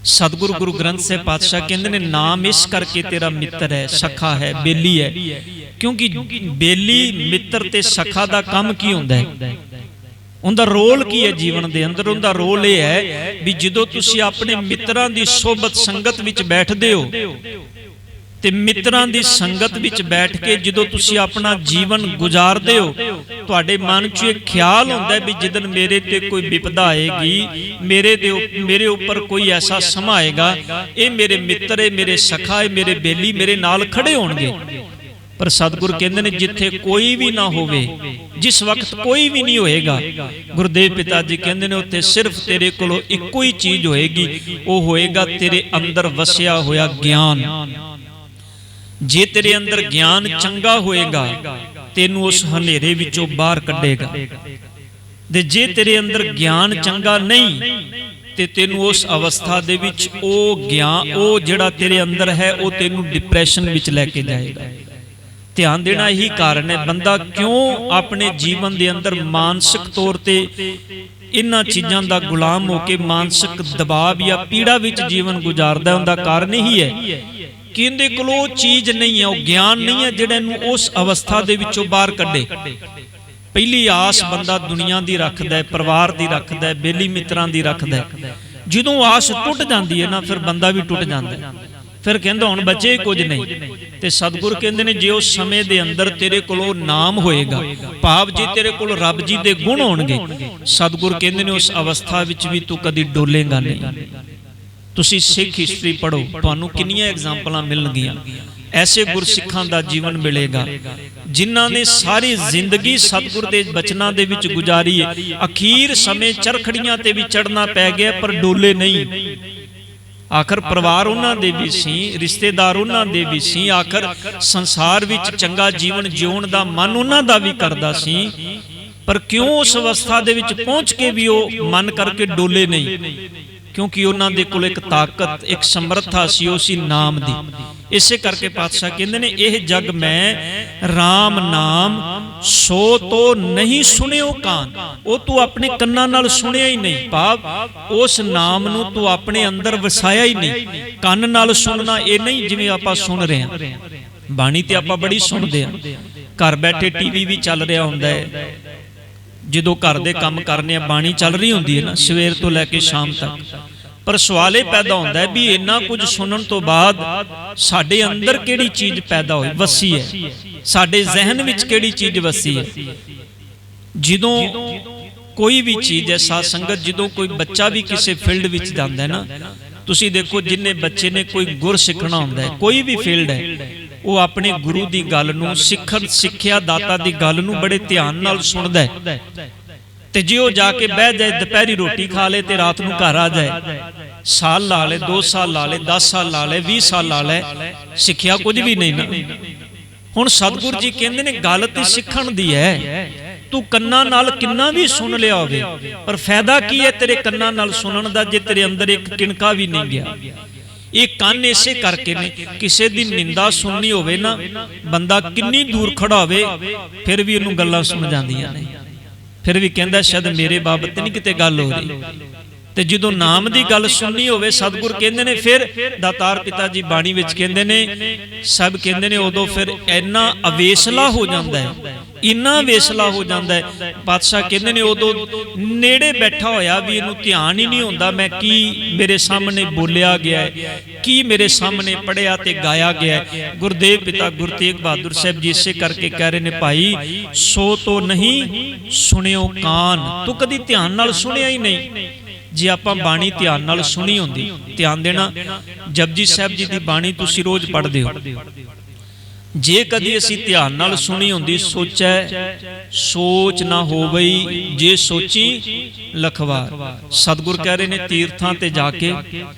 ਸਤਿਗੁਰੂ ਗੁਰੂ ਗ੍ਰੰਥ ਸਾਹਿਬ ਪਾਤਸ਼ਾਹ ਕਹਿੰਦੇ ਨੇ ਨਾਮ ਇਸ ਕਰਕੇ ਤੇਰਾ ਮਿੱਤਰ ਹੈ, ਸਖਾ ਹੈ, ਬੇਲੀ ਹੈ, ਕਿਉਂਕਿ ਬੇਲੀ, ਮਿੱਤਰ ਤੇ ਸਖਾ ਦਾ ਕੰਮ ਕੀ ਹੁੰਦਾ ਹੈ? ਉਹਦਾ ਰੋਲ ਕੀ ਹੈ ਜੀਵਨ ਦੇ ਅੰਦਰ? ਉਹਦਾ ਰੋਲ ਇਹ ਹੈ ਵੀ ਜਦੋਂ ਤੁਸੀਂ ਆਪਣੇ ਮਿੱਤਰਾਂ ਦੀ ਸੋਬਤ ਸੰਗਤ ਵਿੱਚ ਬੈਠਦੇ ਹੋ ਤੇ ਮਿੱਤਰਾਂ ਦੀ ਸੰਗਤ ਵਿੱਚ ਬੈਠ ਕੇ ਜਦੋਂ ਤੁਸੀਂ ਆਪਣਾ ਜੀਵਨ ਗੁਜ਼ਾਰਦੇ ਹੋ, ਤੁਹਾਡੇ ਮਨ 'ਚ ਇਹ ਖਿਆਲ ਹੁੰਦਾ ਵੀ ਜਿੱਦਨ ਮੇਰੇ ਤੇ ਕੋਈ ਵਿਪਦਾ ਆਏਗੀ, ਮੇਰੇ ਉੱਪਰ ਕੋਈ ਐਸਾ ਸਮਾਂ ਆਏਗਾ, ਇਹ ਮੇਰੇ ਮਿੱਤਰ, ਇਹ ਮੇਰੇ ਸਖਾ, ਇਹ ਮੇਰੇ ਬੇਲੀ ਮੇਰੇ ਨਾਲ ਖੜੇ ਹੋਣਗੇ। ਪਰ ਸਤਿਗੁਰ ਕਹਿੰਦੇ ਨੇ ਜਿੱਥੇ ਕੋਈ ਵੀ ਨਾ ਹੋਵੇ, ਜਿਸ ਵਕਤ ਕੋਈ ਵੀ ਨਹੀਂ ਹੋਏਗਾ, ਗੁਰਦੇਵ ਪਿਤਾ ਜੀ ਕਹਿੰਦੇ ਨੇ ਉੱਥੇ ਸਿਰਫ ਤੇਰੇ ਕੋਲੋਂ ਇੱਕੋ ਹੀ ਚੀਜ਼ ਹੋਏਗੀ, ਉਹ ਹੋਏਗਾ ਤੇਰੇ ਅੰਦਰ ਵਸਿਆ ਹੋਇਆ ਗਿਆਨ। ਜੇ ਤੇਰੇ ਅੰਦਰ ਗਿਆਨ ਚੰਗਾ ਹੋਏਗਾ ਤੈਨੂੰ ਉਸ ਹਨੇਰੇ ਵਿੱਚੋਂ ਬਾਹਰ ਕੱਢੇਗਾ, ਤੇ ਜੇ ਤੇਰੇ ਅੰਦਰ ਗਿਆਨ ਚੰਗਾ ਨਹੀਂ ਤੇ ਤੈਨੂੰ ਉਸ ਅਵਸਥਾ ਦੇ ਵਿੱਚ ਉਹ ਗਿਆਨ, ਉਹ ਜਿਹੜਾ ਤੇਰੇ ਅੰਦਰ ਹੈ, ਉਹ ਤੈਨੂੰ ਡਿਪਰੈਸ਼ਨ ਵਿੱਚ ਲੈ ਕੇ ਜਾਏਗਾ। ਧਿਆਨ ਦੇਣਾ, ਇਹੀ ਕਾਰਨ ਹੈ ਬੰਦਾ ਕਿਉਂ ਆਪਣੇ ਜੀਵਨ ਦੇ ਅੰਦਰ ਮਾਨਸਿਕ ਤੌਰ ਤੇ ਇਹਨਾਂ ਚੀਜ਼ਾਂ ਦਾ ਗੁਲਾਮ ਹੋ ਕੇ ਮਾਨਸਿਕ ਦਬਾਅ ਜਾਂ ਪੀੜਾ ਵਿੱਚ ਜੀਵਨ ਗੁਜ਼ਾਰਦਾ। ਉਹਦਾ ਕਾਰਨ ਇਹੀ ਹੈ ਕਿ ਇਹਦੇ ਕੋਲ ਉਹ ਚੀਜ਼ ਨਹੀਂ ਹੈ, ਉਹ ਗਿਆਨ ਨਹੀਂ ਹੈ ਜਿਹੜਾ ਇਹਨੂੰ ਉਸ ਅਵਸਥਾ ਦੇ ਵਿੱਚੋਂ ਬਾਹਰ ਕੱਢੇ। ਪਹਿਲੀ ਆਸ ਬੰਦਾ ਦੁਨੀਆ ਦੀ ਰੱਖਦਾ ਹੈ, ਪਰਿਵਾਰ ਦੀ ਰੱਖਦਾ ਹੈ, ਬੇਲੀ ਮਿੱਤਰਾਂ ਦੀ ਰੱਖਦਾ ਹੈ। ਜਦੋਂ ਆਸ ਟੁੱਟ ਜਾਂਦੀ ਹੈ ਨਾ, ਫਿਰ ਬੰਦਾ ਵੀ ਟੁੱਟ ਜਾਂਦਾ ਹੈ, ਫਿਰ ਕਹਿੰਦਾ ਹੁਣ ਬਚੇ ਕੁਝ ਨਹੀਂ। ਤੇ ਸਤਿਗੁਰ ਕਹਿੰਦੇ ਨੇ ਜੇ ਉਸ ਸਮੇਂ ਦੇ ਅੰਦਰ ਤੇਰੇ ਕੋਲ ਉਹ ਨਾਮ ਹੋਏਗਾ, ਭਾਵ ਜੇ ਤੇਰੇ ਕੋਲ ਰੱਬ ਜੀ ਦੇ ਗੁਣ ਹੋਣਗੇ, ਸਤਿਗੁਰ ਕਹਿੰਦੇ ਨੇ ਉਸ ਅਵਸਥਾ ਵਿੱਚ ਵੀ ਤੂੰ ਕਦੀ ਡੋਲੇਗਾ ਨਹੀਂ। ਤੁਸੀਂ ਸਿੱਖ ਹਿਸਟਰੀ ਪੜ੍ਹੋ, ਤੁਹਾਨੂੰ ਕਿੰਨੀਆਂ ਐਗਜ਼ਾਮਪਲਾਂ ਮਿਲਣਗੀਆਂ। ਐਸੇ ਗੁਰਸਿੱਖਾਂ ਦਾ ਜੀਵਨ ਮਿਲੇਗਾ ਜਿਨ੍ਹਾਂ ਨੇ ਸਾਰੀ ਜ਼ਿੰਦਗੀ ਸਤਿਗੁਰ ਦੇ ਬਚਨਾਂ ਦੇ ਵਿੱਚ ਗੁਜ਼ਾਰੀ ਹੈ, ਅਖੀਰ ਸਮੇਂ ਚਰਖੜੀਆਂ ਤੇ ਵੀ ਚੜ੍ਹਨਾ ਪੈ ਗਿਆ ਪਰ ਡੋਲੇ ਨਹੀਂ। ਆਖਰ ਪਰਿਵਾਰ ਉਹਨਾਂ ਦੇ ਵੀ ਸੀ, ਰਿਸ਼ਤੇਦਾਰ ਉਹਨਾਂ ਦੇ ਵੀ ਸੀ, ਆਖਰ ਸੰਸਾਰ ਵਿੱਚ ਚੰਗਾ ਜੀਵਨ ਜਿਉਣ ਦਾ ਮਨ ਉਹਨਾਂ ਦਾ ਵੀ ਕਰਦਾ ਸੀ, ਪਰ ਕਿਉਂ ਉਸ ਅਵਸਥਾ ਦੇ ਵਿੱਚ ਪਹੁੰਚ ਕੇ ਵੀ ਉਹ ਮਨ ਕਰਕੇ ਡੋਲੇ ਨਹੀਂ? ਕਿਉਂਕਿ ਉਹਨਾਂ ਦੇ ਕੋਲ ਇੱਕ ਤਾਕਤ, ਇੱਕ ਸਮਰੱਥਾ ਸੀ, ਉਹ ਸੀ ਨਾਮ ਦੀ। ਇਸੇ ਕਰਕੇ ਪਾਤਸ਼ਾਹ ਕਹਿੰਦੇ ਨੇ ਇਹ ਜਗ ਮੈਂ ਰਾਮ ਨਾਮ ਸੋ ਤੋ ਨਹੀਂ ਸੁਣਿਓ ਕਾਨ। ਉਹ ਤੂੰ ਆਪਣੇ ਕੰਨਾਂ ਨਾਲ ਸੁਣਿਆ ਹੀ ਨਹੀਂ, ਭਾਵ ਉਸ ਨਾਮ ਨੂੰ ਤੂੰ ਆਪਣੇ ਅੰਦਰ ਵਸਾਇਆ ਹੀ ਨਹੀਂ। ਕੰਨ ਨਾਲ ਸੁਣਨਾ ਇਹ ਨਹੀਂ ਜਿਵੇਂ ਆਪਾਂ ਸੁਣ ਰਹੇ ਹਾਂ, ਬਾਣੀ ਤੇ ਆਪਾਂ ਬੜੀ ਸੁਣਦੇ ਹਾਂ, ਘਰ ਬੈਠੇ ਟੀਵੀ ਵੀ ਚੱਲ ਰਿਹਾ ਹੁੰਦਾ ਹੈ, ਜਦੋਂ ਘਰ ਦੇ ਕੰਮ ਕਰਨੇ ਆ ਬਾਣੀ ਚੱਲ ਰਹੀ ਹੁੰਦੀ ਹੈ ਨਾ, ਸਵੇਰ ਤੋਂ ਲੈ ਕੇ ਸ਼ਾਮ ਤੱਕ। ਪਰ ਸਵਾਲ ਇਹ ਪੈਦਾ ਹੁੰਦਾ ਹੈ ਵੀ ਇੰਨਾ ਕੁਝ ਸੁਣਨ ਤੋਂ ਬਾਅਦ ਸਾਡੇ ਅੰਦਰ ਕਿਹੜੀ ਚੀਜ਼ ਪੈਦਾ ਹੋਈ, ਵਸੀ ਹੈ, ਸਾਡੇ ਜ਼ਿਹਨ ਵਿੱਚ ਕਿਹੜੀ ਚੀਜ਼ ਵਸੀ ਹੈ। ਜਦੋਂ ਕੋਈ ਵੀ ਚੀਜ਼ ਹੈ ਸਾਧ ਸੰਗਤ, ਜਦੋਂ ਕੋਈ ਬੱਚਾ ਵੀ ਕਿਸੇ ਫੀਲਡ ਵਿੱਚ ਜਾਂਦਾ ਹੈ ਨਾ, ਤੁਸੀਂ ਦੇਖੋ ਜਿੰਨੇ ਬੱਚੇ ਨੇ ਕੋਈ ਗੁਰ ਸਿੱਖਣਾ ਹੁੰਦਾ ਹੈ, ਕੋਈ ਵੀ ਫੀਲਡ ਹੈ, ਉਹ ਆਪਣੇ ਗੁਰੂ ਦੀ ਗੱਲ ਨੂੰ ਸਿੱਖਿਆ ਦਾਤਾ ਦੀ ਗੱਲ ਨੂੰ ਬੜੇ ਧਿਆਨ ਨਾਲ ਸੁਣਦਾ ਹੈ। ਤੇ ਜੇ ਉਹ ਜਾ ਕੇ ਬਹਿ ਜਾਏ, ਦੁਪਹਿਰੀ ਰੋਟੀ ਖਾ ਲੇ ਤੇ ਰਾਤ ਨੂੰ ਘਰ ਆ ਜਾਏ, ਸਾਲ ਲਾ ਲੇ, 2 ਸਾਲ ਲਾ ਲੇ, 10 ਸਾਲ ਲਾ ਲੇ, 20 ਸਾਲ ਲਾ ਲੇ, ਸਿੱਖਿਆ ਕੁਝ ਵੀ ਨਹੀਂ ਨਾ। ਹੁਣ ਸਤਿਗੁਰੂ ਜੀ ਕਹਿੰਦੇ ਨੇ ਗੱਲ ਤੇ ਸਿੱਖਣ ਦੀ ਹੈ, ਤੂੰ ਕੰਨਾਂ ਨਾਲ ਕਿੰਨਾ ਵੀ ਸੁਣ ਲਿਆ ਹੋਵੇ, ਪਰ ਫਾਇਦਾ ਕੀ ਹੈ ਤੇਰੇ ਕੰਨਾਂ ਨਾਲ ਸੁਣਨ ਦਾ ਜੇ ਤੇਰੇ ਅੰਦਰ ਇੱਕ ਕਿਣਕਾ ਵੀ ਨਹੀਂ ਗਿਆ। ਇਹ ਕੰਨ ਇਸੇ ਕਰਕੇ ਨੇ, ਕਿਸੇ ਦੀ ਨਿੰਦਾ ਸੁਣਨੀ ਹੋਵੇ ਨਾ, ਬੰਦਾ ਕਿੰਨੀ ਦੂਰ ਖੜਾ ਹੋਵੇ ਫਿਰ ਵੀ ਉਹਨੂੰ ਗੱਲਾਂ ਸੁਣ ਜਾਂਦੀਆਂ ਨੇ, ਫਿਰ ਵੀ ਕਹਿੰਦਾ ਸ਼ਾਇਦ ਮੇਰੇ ਬਾਬਤ ਨਹੀਂ ਕਿਤੇ ਗੱਲ ਹੋ ਰਹੀ। ਤੇ ਜਦੋਂ ਨਾਮ ਦੀ ਗੱਲ ਸੁਣਨੀ ਹੋਵੇ, ਸਤਿਗੁਰ ਕਹਿੰਦੇ ਨੇ ਫਿਰ ਦਾਤਾਰ ਪਿਤਾ ਜੀ ਬਾਣੀ ਵਿੱਚ ਕਹਿੰਦੇ ਨੇ, ਸਭ ਕਹਿੰਦੇ ਨੇ ਉਦੋਂ ਫਿਰ ਇੰਨਾ ਅਵੇਸਲਾ ਹੋ ਜਾਂਦਾ ਹੈ, ਇੰਨਾ ਵੇਸਲਾ ਹੋ ਜਾਂਦਾ ਹੈ। ਪਾਤਸ਼ਾਹ ਕਹਿੰਦੇ ਨੇ ਉਦੋਂ ਨੇੜੇ ਬੈਠਾ ਹੋਇਆ ਵੀ ਇਹਨੂੰ ਧਿਆਨ ਹੀ ਨਹੀਂ ਹੁੰਦਾ ਮੈਂ ਕੀ ਮੇਰੇ ਸਾਹਮਣੇ ਬੋਲਿਆ ਗਿਆ ਹੈ, ਕੀ ਮੇਰੇ ਸਾਹਮਣੇ ਪੜਿਆ ਤੇ ਗਾਇਆ ਗਿਆ ਹੈ। ਗੁਰਦੇਵ ਪਿਤਾ ਗੁਰੂ ਤੇਗ ਬਹਾਦਰ ਸਾਹਿਬ ਜੀ ਇਸੇ ਕਰਕੇ ਕਹਿ ਰਹੇ ਨੇ, ਭਾਈ ਸੋ ਤੋ ਨਹੀਂ ਸੁਣਿਓ ਕਾਨ, ਤੂੰ ਕਦੀ ਧਿਆਨ ਨਾਲ ਸੁਣਿਆ ਹੀ ਨਹੀਂ। ਜੇ ਆਪਾਂ ਬਾਣੀ ਧਿਆਨ ਨਾਲ ਸੁਣੀ ਹੁੰਦੀ, ਧਿਆਨ ਦੇਣਾ, ਜਪਜੀ ਸਾਹਿਬ ਜੀ ਦੀ ਬਾਣੀ ਤੁਸੀਂ ਰੋਜ਼ ਪੜ੍ਹਦੇ ਹੋ, ਜੇ ਕਦੀ ਅਸੀਂ ਧਿਆਨ ਨਾਲ ਸੁਣੀ ਹੁੰਦੀ, ਸੋਚੈ ਸੋਚ ਨਾ ਹੋਵਈ ਜੇ ਸੋਚੀ ਲਖਵਾਰ। ਸਤਿਗੁਰ ਕਹਿ ਰਹੇ ਨੇ ਤੀਰਥਾਂ ਤੇ ਜਾ ਕੇ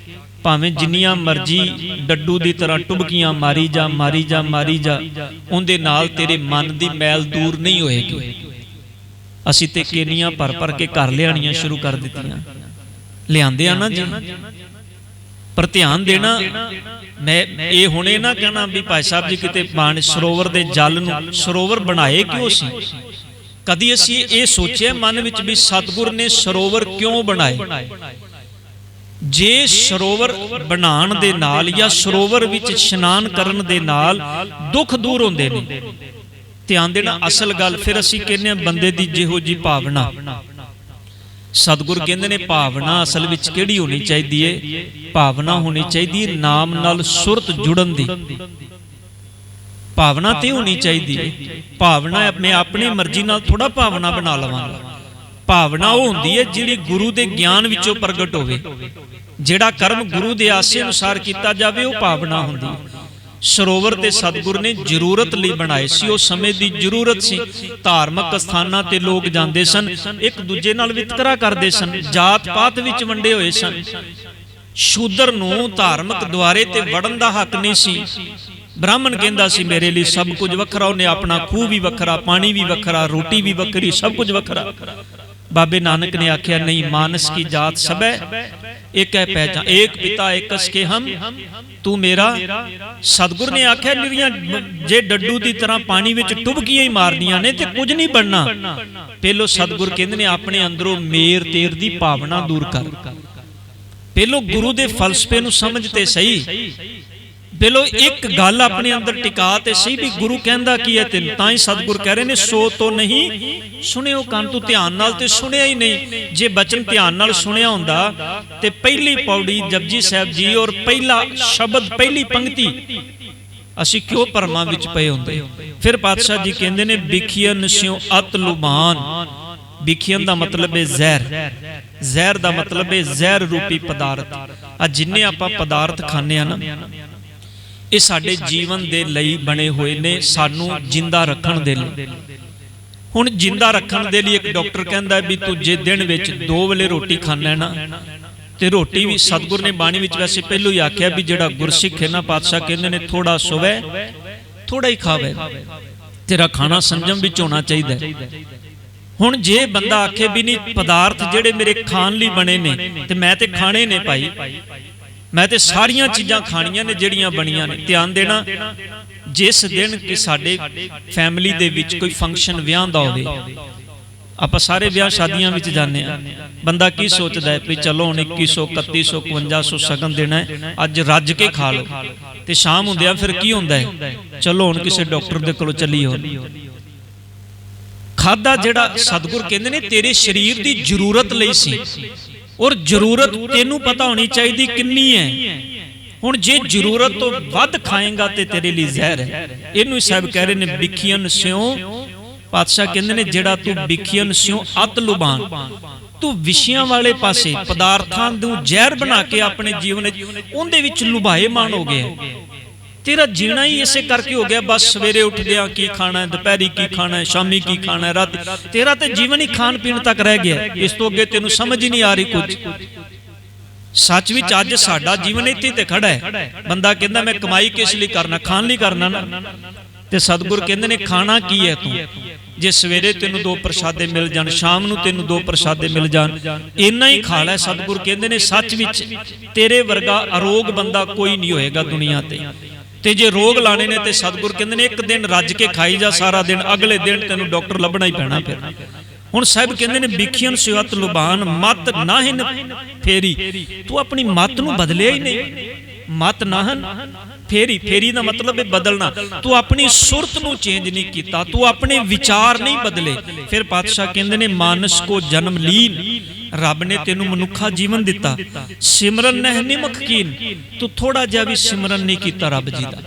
ਭਾਵੇਂ ਜਿੰਨੀਆਂ ਮਰਜ਼ੀ ਡੱਡੂ ਦੀ ਤਰ੍ਹਾਂ ਟੁਬਕੀਆਂ ਮਾਰੀ ਜਾ, ਮਾਰੀ ਜਾ, ਮਾਰੀ ਜਾ, ਉਹਦੇ ਨਾਲ ਤੇਰੇ ਮਨ ਦੀ ਮੈਲ ਦੂਰ ਨਹੀਂ ਹੋਏਗੀ। ਅਸੀਂ ਤੇ ਕੇਨੀਆਂ ਭਰ ਭਰ ਕੇ ਘਰ ਲਿਆਣੀਆਂ ਸ਼ੁਰੂ ਕਰ ਦਿੱਤੀਆਂ, ਲਿਆਂਦੇ ਆ ਨਾ ਜੀ, ਪਰ ਧਿਆਨ ਦੇਣਾ। ਮੈਂ ਇਹ ਹੁਣੇ ਨਾ ਕਹਿਣਾ ਵੀ ਭਾਈ ਸਾਹਿਬ ਜੀ ਕਿਤੇ ਪਾਣੀ ਸਰੋਵਰ ਦੇ ਜਲ ਨੂੰ ਸਰੋਵਰ ਬਣਾਏ ਕਿਉਂ ਸੀ? ਕਦੀ ਅਸੀਂ ਇਹ ਸੋਚਿਆ ਮਨ ਵਿੱਚ ਵੀ ਸਤਿਗੁਰ ਨੇ ਸਰੋਵਰ ਕਿਉਂ ਬਣਾਏ? ਜੇ ਸਰੋਵਰ ਬਣਾਉਣ ਦੇ ਨਾਲ ਜਾਂ ਸਰੋਵਰ ਵਿੱਚ ਇਸ਼ਨਾਨ ਕਰਨ ਦੇ ਨਾਲ ਦੁੱਖ ਦੂਰ ਹੁੰਦੇ ਨੇ, ਧਿਆਨ ਦੇਣਾ ਅਸਲ ਗੱਲ। ਫਿਰ ਅਸੀਂ ਕਹਿੰਦੇ ਹਾਂ ਬੰਦੇ ਦੀ ਜਿਹੋ ਜੀ ਭਾਵਨਾ, ਸਤਿਗੁਰ ਕਹਿੰਦੇ ਨੇ ਭਾਵਨਾ ਅਸਲ ਵਿੱਚ ਕਿਹੜੀ ਹੋਣੀ ਚਾਹੀਦੀ ਹੈ? ਭਾਵਨਾ ਹੋਣੀ ਚਾਹੀਦੀ ਹੈ ਨਾਮ ਨਾਲ ਸੁਰਤ ਜੁੜਨ ਦੀ, ਭਾਵਨਾ ਤੇ ਹੋਣੀ ਚਾਹੀਦੀ ਹੈ। ਭਾਵਨਾ ਮੈਂ ਆਪਣੀ ਮਰਜ਼ੀ ਨਾਲ ਥੋੜਾ ਭਾਵਨਾ ਬਣਾ ਲਵਾਂਗਾ। ਭਾਵਨਾ ਉਹ ਹੁੰਦੀ ਹੈ ਜਿਹੜੀ ਗੁਰੂ ਦੇ ਗਿਆਨ ਵਿੱਚੋਂ ਪ੍ਰਗਟ ਹੋਵੇ, ਜਿਹੜਾ ਕਰਮ ਗੁਰੂ ਦੇ ਆਸੇ ਅਨੁਸਾਰ ਕੀਤਾ ਜਾਵੇ, ਉਹ ਭਾਵਨਾ ਹੁੰਦੀ ਹੈ। ਸਰੋਵਰ ਤੇ ਸਤਿਗੁਰ ਨੇ ਜ਼ਰੂਰਤ ਲਈ ਬਣਾਏ ਸੀ, ਉਹ ਸਮੇਂ ਦੀ ਜ਼ਰੂਰਤ ਸੀ। ਧਾਰਮਿਕ ਸਥਾਨਾਂ ਤੇ ਲੋਕ ਜਾਂਦੇ ਸਨ, ਇੱਕ ਦੂਜੇ ਨਾਲ ਵਿਤਕਰਾ ਕਰਦੇ ਸਨ, ਜਾਤ ਪਾਤ ਵਿੱਚ ਵੰਡੇ ਹੋਏ ਸਨ। ਸ਼ੂਦਰ ਨੂੰ ਧਾਰਮਿਕ ਦੁਆਰੇ ਤੇ ਵੜਨ ਦਾ ਹੱਕ ਨਹੀਂ ਸੀ। ਬ੍ਰਾਹਮਣ ਕਹਿੰਦਾ ਸੀ ਮੇਰੇ ਲਈ ਸਭ ਕੁਝ ਵੱਖਰਾ, ਉਹਨੇ ਆਪਣਾ ਖੂਹ ਵੀ ਵੱਖਰਾ, ਪਾਣੀ ਵੀ ਵੱਖਰਾ, ਰੋਟੀ ਵੀ ਵੱਖਰੀ, ਸਭ ਕੁਝ ਵੱਖਰਾ। ਬਾਬੇ ਨਾਨਕ ਨੇ ਆਖਿਆ ਨਹੀਂ, ਮਾਨਸ ਕੀ ਜਾਤ ਸਭੈ ਇੱਕ ਹੈ ਪਹਿਚਾਨ, ਏਕ ਪਿਤਾ ਏਕਸ ਕੇ ਹਮ ਤੂੰ ਮੇਰਾ। ਸਤਿਗੁਰ ਨੇ ਆਖਿਆ ਨਿਰੀਆਂ ਜੇ ਡੱਡੂ ਦੀ ਤਰ੍ਹਾਂ ਪਾਣੀ ਵਿੱਚ ਟੁਬਕੀਆਂ ਹੀ ਮਾਰਨੀਆਂ ਨੇ ਤੇ ਕੁਝ ਨਹੀਂ ਬਣਨਾ। ਪਹਿਲੋ ਸਤਿਗੁਰ ਕਹਿੰਦੇ ਨੇ ਆਪਣੇ ਅੰਦਰੋਂ ਮੇਰ ਤੇਰ ਦੀ ਭਾਵਨਾ ਦੂਰ ਕਰ, ਪਹਿਲੋ ਗੁਰੂ ਦੇ ਫਲਸਫੇ ਨੂੰ ਸਮਝ ਤੇ ਸਹੀ, ਪਹਿਲੋ ਇੱਕ ਗੱਲ ਆਪਣੇ ਅੰਦਰ ਟਿਕਾ ਤੇ ਸਹੀ ਵੀ ਗੁਰੂ ਕਹਿੰਦਾ ਕੀ ਹੈ ਤੈਨੂੰ। ਤਾਂ ਹੀ ਸਤਿਗੁਰ ਕਹਿ ਰਹੇ ਨੇ ਸੋ ਤੋ ਨਹੀਂ ਸੁਣਿਓ ਕੰਨ, ਤੂੰ ਧਿਆਨ ਨਾਲ ਤੇ ਸੁਣਿਆ ਹੀ ਨਹੀਂ। ਜੇ ਬਚਨ ਧਿਆਨ ਨਾਲ ਸੁਣਿਆ ਹੁੰਦਾ ਤੇ ਪਹਿਲੀ ਪੌੜੀ ਜਪਜੀ ਸਾਹਿਬ ਜੀ ਔਰ ਪਹਿਲਾ ਸ਼ਬਦ ਪਹਿਲੀ ਪੰਕਤੀ ਅਸੀਂ ਕਿਉਂ ਭਰਮਾਂ ਵਿੱਚ ਪਏ ਹੁੰਦੇ। ਫਿਰ ਪਾਤਸ਼ਾਹ ਜੀ ਕਹਿੰਦੇ ਨੇ ਬਿਖੀਨ ਸਿਉ ਅਤ ਲੁਬਾਨ। ਬਿਖੀਨ ਦਾ ਮਤਲਬ ਹੈ ਜ਼ਹਿਰ, ਜ਼ਹਿਰ ਦਾ ਮਤਲਬ ਹੈ ਜ਼ਹਿਰ ਰੂਪੀ ਪਦਾਰਥ। ਆ ਜਿੰਨੇ ਆਪਾਂ ਪਦਾਰਥ ਖਾਂਦੇ ਆ ਨਾ, ਇਹ ਸਾਡੇ ਜੀਵਨ ਦੇ ਲਈ ਬਣੇ ਹੋਏ ਨੇ, ਸਾਨੂੰ ਜਿੰਦਾ ਰੱਖਣ ਦੇ ਲਈ। ਹੁਣ ਜਿੰਦਾ ਰੱਖਣ ਦੇ ਲਈ ਇੱਕ ਡਾਕਟਰ ਕਹਿੰਦਾ ਵੀ ਤੂੰ ਜੇ ਦਿਨ ਵਿੱਚ 2 ਵੇਲੇ ਰੋਟੀ ਖਾਣਾ ਨਾ, ਤੇ ਰੋਟੀ ਵੀ ਸਤਿਗੁਰ ਨੇ ਬਾਣੀ ਵਿੱਚ ਵੈਸੇ ਪਹਿਲੋਂ ਹੀ ਆਖਿਆ ਵੀ ਜਿਹੜਾ ਗੁਰਸਿੱਖ ਹੈ ਨਾ, ਪਾਤਸ਼ਾਹ ਕਹਿੰਦੇ ਨੇ ਥੋੜਾ ਸੋਵੇ ਥੋੜਾ ਹੀ ਖਾਵੇ, ਤੇਰਾ ਖਾਣਾ ਸੰਜਮ ਵਿੱਚ ਹੋਣਾ ਚਾਹੀਦਾ। ਹੁਣ ਜੇ ਬੰਦਾ ਆਖੇ ਵੀ ਨਹੀਂ ਪਦਾਰਥ ਜਿਹੜੇ ਮੇਰੇ ਖਾਣ ਲਈ ਬਣੇ ਨੇ ਤੇ ਮੈਂ ਤੇ ਖਾਣੇ ਨੇ ਭਾਈ, ਮੈਂ ਤੇ ਸਾਰੀਆਂ ਚੀਜ਼ਾਂ ਖਾਣੀਆਂ ਨੇ ਜਿਹੜੀਆਂ ਬਣੀਆਂ ਨੇ। ਧਿਆਨ ਦੇਣਾ, ਜਿਸ ਦਿਨ ਕਿ ਸਾਡੇ ਫੈਮਿਲੀ ਦੇ ਵਿੱਚ ਕੋਈ ਫੰਕਸ਼ਨ ਵਿਆਹ ਦਾ ਹੋਵੇ, ਆਪਾਂ ਸਾਰੇ ਵਿਆਹ ਸ਼ਾਦੀਆਂ ਵਿੱਚ ਜਾਂਦੇ ਆ, ਬੰਦਾ ਕੀ ਸੋਚਦਾ ਹੈ ਵੀ ਚਲੋ ਹੁਣ 2100 3100 5100 ਸ਼ਗਨ ਦੇਣਾ ਹੈ, ਅੱਜ ਰੱਜ ਕੇ ਖਾ ਲਓ। ਤੇ ਸ਼ਾਮ ਹੁੰਦਿਆਂ ਫਿਰ ਕੀ ਹੁੰਦਾ ਹੈ, ਚਲੋ ਹੁਣ ਕਿਸੇ ਡਾਕਟਰ ਦੇ ਕੋਲ ਚੱਲੀਏ। ਖਾਦਾ ਜਿਹੜਾ ਸਤਿਗੁਰ ਕਹਿੰਦੇ ਨੇ ਤੇਰੇ ਸਰੀਰ ਦੀ ਜ਼ਰੂਰਤ ਲਈ ਸੀ, ਔਰ ਜ਼ਰੂਰਤ ਤੈਨੂੰ ਪਤਾ ਹੋਣੀ ਚਾਹੀਦੀ ਕਿੰਨੀ ਹੈ। ਹੁਣ ਜੇ ਜ਼ਰੂਰਤ ਤੋਂ ਵੱਧ ਖਾਏਗਾ ਤੇ ਤੇਰੇ ਲਈ ਜ਼ਹਿਰ ਹੈ। ਇਹਨੂੰ ਸਾਹਿਬ ਕਹਿ ਰਹੇ ਨੇ ਬਿਖੀਨ ਸਿਉ, ਪਾਤਸ਼ਾਹ ਕਹਿੰਦੇ ਨੇ ਜਿਹੜਾ ਤੂੰ ਬਿਖੀਨ ਸਿਉ ਅਤ ਲੁਬਾਨ, ਤੂੰ ਵਿਸ਼ਿਆਂ ਵਾਲੇ ਪਾਸੇ ਪਦਾਰਥਾਂ ਨੂੰ ਜ਼ਹਿਰ ਬਣਾ ਕੇ ਆਪਣੇ ਜੀਵਨ ਵਿੱਚ ਉਹਦੇ ਵਿੱਚ ਲੁਭਾਏਮਾਨ ਹੋ ਗਿਆ। ਤੇਰਾ ਜੀਣਾ ਹੀ ਇਸੇ ਕਰਕੇ ਹੋ ਗਿਆ, ਬਸ ਸਵੇਰੇ ਉੱਠਦਿਆਂ ਕੀ ਖਾਣਾ ਹੈ, ਦੁਪਹਿਰੀ ਕੀ ਖਾਣਾ ਹੈ, ਸ਼ਾਮੀ ਕੀ ਖਾਣਾ ਹੈ, ਰਾਤ। ਤੇਰਾ ਤੇ ਜੀਵਨ ਹੀ ਖਾਣ ਪੀਣ ਤੱਕ ਰਹਿ ਗਿਆ। ਇਸ ਤੋਂ ਅੱਗੇ ਤੈਨੂੰ ਸਮਝ ਹੀ ਨਹੀਂ ਆ ਰਹੀ ਕੁਝ। ਸੱਚ ਵਿੱਚ ਅੱਜ ਸਾਡਾ ਜੀਵਨ ਇੱਥੇ ਤੇ ਖੜਾ ਹੈ। ਬੰਦਾ ਕਹਿੰਦਾ ਮੈਂ ਕਮਾਈ ਕਿਸ ਲਈ ਕਰਨਾ, ਖਾਣ ਲਈ ਕਰਨਾ ਨਾ। ਤੇ ਸਤਿਗੁਰ ਕਹਿੰਦੇ ਨੇ ਖਾਣਾ ਕੀ ਹੈ ਤੂੰ? ਜੇ ਸਵੇਰੇ ਤੈਨੂੰ 2 ਪ੍ਰਸ਼ਾਦੇ ਮਿਲ ਜਾਣ, ਸ਼ਾਮ ਨੂੰ ਤੈਨੂੰ 2 ਪ੍ਰਸ਼ਾਦੇ ਮਿਲ ਜਾਣ, ਇੰਨਾ ਹੀ ਖਾ ਲੈ। ਸਤਿਗੁਰ ਕਹਿੰਦੇ ਨੇ ਸੱਚ ਵਿੱਚ ਤੇਰੇ ਵਰਗਾ ਅਰੋਗ ਬੰਦਾ ਕੋਈ ਨਹੀਂ ਹੋਏਗਾ ਦੁਨੀਆ ਤੇ ਜੇ ਰੋਗ ਲਾਣੇ ਨੇ ਤੇ ਸਤਿਗੁਰ ਕਹਿੰਦੇ ਨੇ ਇੱਕ ਦਿਨ ਰੱਜ ਕੇ ਖਾਈ ਜਾ ਸਾਰਾ ਦਿਨ, ਅਗਲੇ ਦਿਨ ਤੈਨੂੰ ਡਾਕਟਰ ਲੱਭਣਾ ਹੀ ਪੈਣਾ। ਫਿਰ ਹੁਣ ਸਾਹਿਬ ਕਹਿੰਦੇ ਨੇ ਵਿਖਿਆਨ ਸਿਵਤ ਲੁਬਾਨ ਮਤ ਨਾਹਿਨ ਫੇਰੀ। ਤੂੰ ਆਪਣੀ ਮਤ ਨੂੰ ਬਦਲਿਆ ਹੀ ਨਹੀਂ। ਮਤ ਨਾਹਨ ਫੇਰੀ, ਫੇਰੀ ਦਾ ਮਤਲਬ ਹੈ ਬਦਲਣਾ। ਤੂੰ ਆਪਣੀ ਸੁਰਤ ਨੂੰ ਚੇਂਜ ਨਹੀਂ ਕੀਤਾ, ਤੂੰ ਆਪਣੇ ਵਿਚਾਰ ਨਹੀਂ ਬਦਲੇ। ਫਿਰ ਪਾਤਸ਼ਾਹ ਕਹਿੰਦੇ ਨੇ ਮਾਨਸ ਕੋ ਜਨਮ ਲੀਨ, ਰੱਬ ਨੇ ਤੈਨੂੰ ਮਨੁੱਖਾ ਜੀਵਨ ਦਿੱਤਾ। ਸਿਮਰਨ ਨਹਿ ਨਿਮਖ ਕੀਨ, ਤੂੰ ਥੋੜਾ ਜਿਹਾ ਵੀ ਸਿਮਰਨ ਨਹੀਂ ਕੀਤਾ ਰੱਬ ਜੀ ਦਾ।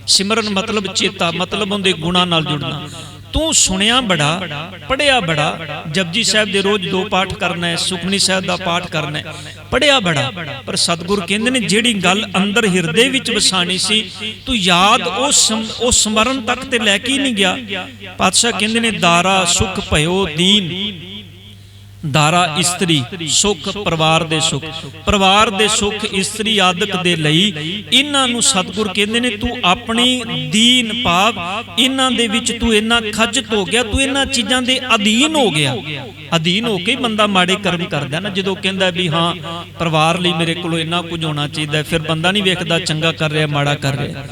ਸਿਮਰਨ ਮਤਲਬ ਚੇਤਾ, ਮਤਲਬ ਉਹਦੇ ਗੁਣਾਂ ਨਾਲ ਜੁੜਨਾ। ਤੂੰ ਸੁਣਿਆ ਬੜਾ, ਪੜਿਆ ਬੜਾ, ਜਪਜੀ ਸਾਹਿਬ ਦੇ ਰੋਜ਼ 2 ਪਾਠ ਕਰਨਾ ਹੈ, ਸੁਖਮਨੀ ਸਾਹਿਬ ਦਾ ਪਾਠ ਕਰਨਾ ਹੈ, ਪੜਿਆ ਬੜਾ, ਪਰ ਸਤਿਗੁਰ ਕਹਿੰਦੇ ਨੇ ਜਿਹੜੀ ਗੱਲ ਅੰਦਰ ਹਿਰਦੇ ਵਿੱਚ ਵਸਾਣੀ ਸੀ ਤੂੰ ਯਾਦ ਉਹ ਸਮਰਨ ਤੱਕ ਤੇ ਲੈ ਕੇ ਨਹੀਂ ਗਿਆ। ਪਾਤਸ਼ਾਹ ਕਹਿੰਦੇ ਨੇ ਦਾਰਾ ਸੁਖ ਭਇਓ ਦੀਨ, ਦਾਰਾ ਇਸਤਰੀ ਸੁਖ, ਪਰਿਵਾਰ ਦੇ ਸੁਖ, ਪਰਿਵਾਰ ਦੇ ਸੁਖ ਇਸਤਰੀ ਆਦਿਕ ਦੇ ਲਈ ਇਹਨਾਂ ਨੂੰ ਸਤਿਗੁਰ ਕਹਿੰਦੇ ਨੇ ਤੂੰ ਆਪਣੀ ਦੀਨ ਭਾਵ ਇਹਨਾਂ ਦੇ ਵਿੱਚ ਤੂੰ ਇੰਨਾ ਖੱਜਤ ਹੋ ਗਿਆ, ਤੂੰ ਇਹਨਾਂ ਚੀਜ਼ਾਂ ਦੇ ਅਧੀਨ ਹੋ ਗਿਆ। ਅਧੀਨ ਹੋ ਕੇ ਬੰਦਾ ਮਾੜੇ ਕਰਮ ਕਰਦਾ ਨਾ। ਜਦੋਂ ਕਹਿੰਦਾ ਵੀ ਹਾਂ ਪਰਿਵਾਰ ਲਈ ਮੇਰੇ ਕੋਲ ਇੰਨਾ ਕੁਝ ਹੋਣਾ ਚਾਹੀਦਾ, ਫਿਰ ਬੰਦਾ ਨਹੀਂ ਵੇਖਦਾ ਚੰਗਾ ਕਰ ਰਿਹਾ ਮਾੜਾ ਕਰ ਰਿਹਾ।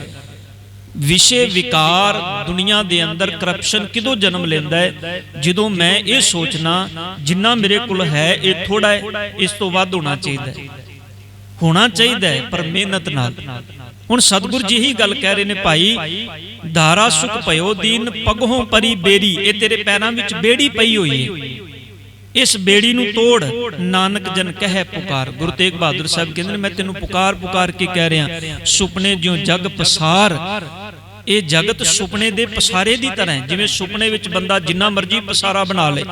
ਵਿਸ਼ੇ ਵਿਕਾਰ ਦੁਨੀਆ ਦੇ ਅੰਦਰ ਕਰਪਸ਼ਨ ਕਿਦੋਂ ਜਨਮ ਲੈਂਦਾ ਹੈ? ਜਦੋਂ ਮੈਂ ਇਹ ਸੋਚਣਾ ਜਿੰਨਾ ਮੇਰੇ ਕੋਲ ਹੈ ਇਹ ਥੋੜਾ ਹੈ, ਇਸ ਤੋਂ ਵੱਧ ਹੋਣਾ ਚਾਹੀਦਾ ਹੈ ਪਰ ਮਿਹਨਤ ਨਾਲ। ਹੁਣ ਸਤਿਗੁਰ ਜੀ ਹੀ ਗੱਲ ਕਹਿ ਰਹੇ ਨੇ ਭਾਈ ਦਾਰਾ ਸੁਖ ਭਇਓ ਦੀਨ ਪਗਹੋਂ ਪਰੀ ਬੇਰੀ, ਇਹ ਤੇਰੇ ਪੈਰਾਂ ਵਿੱਚ ਬੇੜੀ ਪਈ ਹੋਈ ਹੈ, ਇਸ ਬੇੜੀ ਨੂੰ ਤੋੜ। ਨਾਨਕ ਜਨ ਕਹਿ ਪੁਕਾਰ, ਗੁਰੂ ਤੇਗ ਬਹਾਦਰ ਸਾਹਿਬ ਕਹਿੰਦੇ ਨੇ ਮੈਂ ਤੈਨੂੰ ਪੁਕਾਰ ਪੁਕਾਰ ਕੇ ਕਹਿ ਰਿਹਾ। ਸੁਪਨੇ ਜਿਉਂ ਜਗ ਪਸਾਰ, ਇਹ ਜਗਤ ਸੁਪਨੇ ਦੇ ਪਸਾਰੇ ਦੀ ਤਰ੍ਹਾਂ ਹੈ। ਜਿਵੇਂ ਸੁਪਨੇ ਵਿੱਚ ਬੰਦਾ ਜਿੰਨਾ ਮਰਜ਼ੀ ਪਸਾਰਾ ਬਣਾ ਲੇ,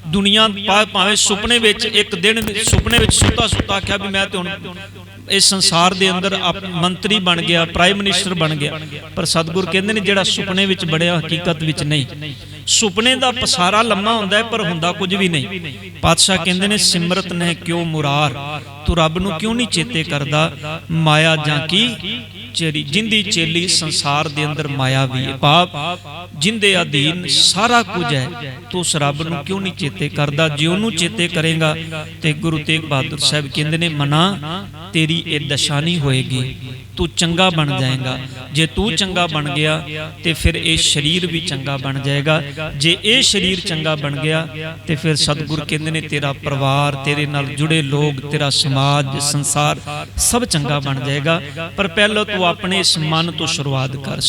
ਦੁਨੀਆ ਭਾਵੇਂ ਸੁਪਨੇ ਵਿੱਚ ਇੱਕ ਦਿਨ ਸੁਪਨੇ ਵਿੱਚ ਸੁੱਤਾ ਸੁੱਤਾ ਆਖਿਆ ਵੀ ਮੈਂ ਤੇ ਹੁਣ ਇਸ ਸੰਸਾਰ ਦੇ ਅੰਦਰ ਮੰਤਰੀ ਬਣ ਗਿਆ, ਪ੍ਰਾਈਮ ਮਿਨਿਸਟਰ ਬਣ ਗਿਆ, ਪਰ ਸਤਿਗੁਰ ਕਹਿੰਦੇ ਨੇ ਜਿਹੜਾ ਸੁਪਨੇ ਵਿੱਚ ਬੜਿਆ ਹਕੀਕਤ ਵਿੱਚ ਨਹੀਂ। ਸੁਪਨੇ ਦਾ ਪਸਾਰਾ ਲੰਮਾ ਹੁੰਦਾ ਹੈ ਪਰ ਹੁੰਦਾ ਕੁਝ ਵੀ ਨਹੀਂ। ਪਾਤਸ਼ਾਹ ਕਹਿੰਦੇ ਨੇ ਸਿਮਰਤ ਨਹਿ ਕਿਉਂ ਮੁਰਾਰ, ਤੂੰ ਰੱਬ ਨੂੰ ਕਿਉਂ ਨਹੀਂ ਚੇਤੇ ਕਰਦਾ? ਮਾਇਆ ਜਾਂ ਕੀ ਚੇਰੀ, ਜਿੰਦੀ ਚੇਲੀ ਸੰਸਾਰ ਦੇ ਅੰਦਰ ਮਾਇਆ ਵੀ ਹੈ, ਪਾਪ ਜਿੰਦੇ ਅਧੀਨ ਸਾਰਾ ਕੁਝ ਹੈ। ਤੂੰ ਉਸ ਰੱਬ ਨੂੰ ਕਿਉਂ ਨਹੀਂ ਚੇਤੇ ਕਰਦਾ? ਜੇ ਉਹਨੂੰ ਚੇਤੇ ਕਰੇਗਾ ਤੇ ਗੁਰੂ ਤੇਗ ਬਹਾਦਰ ਸਾਹਿਬ ਕਹਿੰਦੇ ਨੇ ਮਨਾ ਤੇਰੀ ਇਹ ਦਸ਼ਾ ਨਹੀਂ ਹੋਏਗੀ, ਤੂੰ ਚੰਗਾ ਬਣ ਜਾਏਗਾ। ਜੇ ਤੂੰ ਚੰਗਾ ਬਣ ਗਿਆ ਤੇ ਫਿਰ ਇਹ ਸਰੀਰ ਵੀ ਚੰਗਾ ਬਣ ਜਾਏਗਾ। ਜੇ ਇਹ ਸਰੀਰ ਚੰਗਾ ਬਣ ਗਿਆ ਤੇ ਫਿਰ ਸਤਿਗੁਰ ਕਹਿੰਦੇ ਨੇ ਤੇਰਾ ਪਰਿਵਾਰ, ਤੇਰੇ ਨਾਲ ਜੁੜੇ ਲੋਕ, ਤੇਰਾ ਸਮਾਜ, ਸੰਸਾਰ ਸਭ ਚੰਗਾ ਬਣ ਜਾਏਗਾ। ਪਰ ਪਹਿਲਾਂ ਤੂੰ ਆਪਣੇ ਇਸ ਮਨ ਤੋਂ ਸ਼ੁਰੂਆਤ ਕਰ।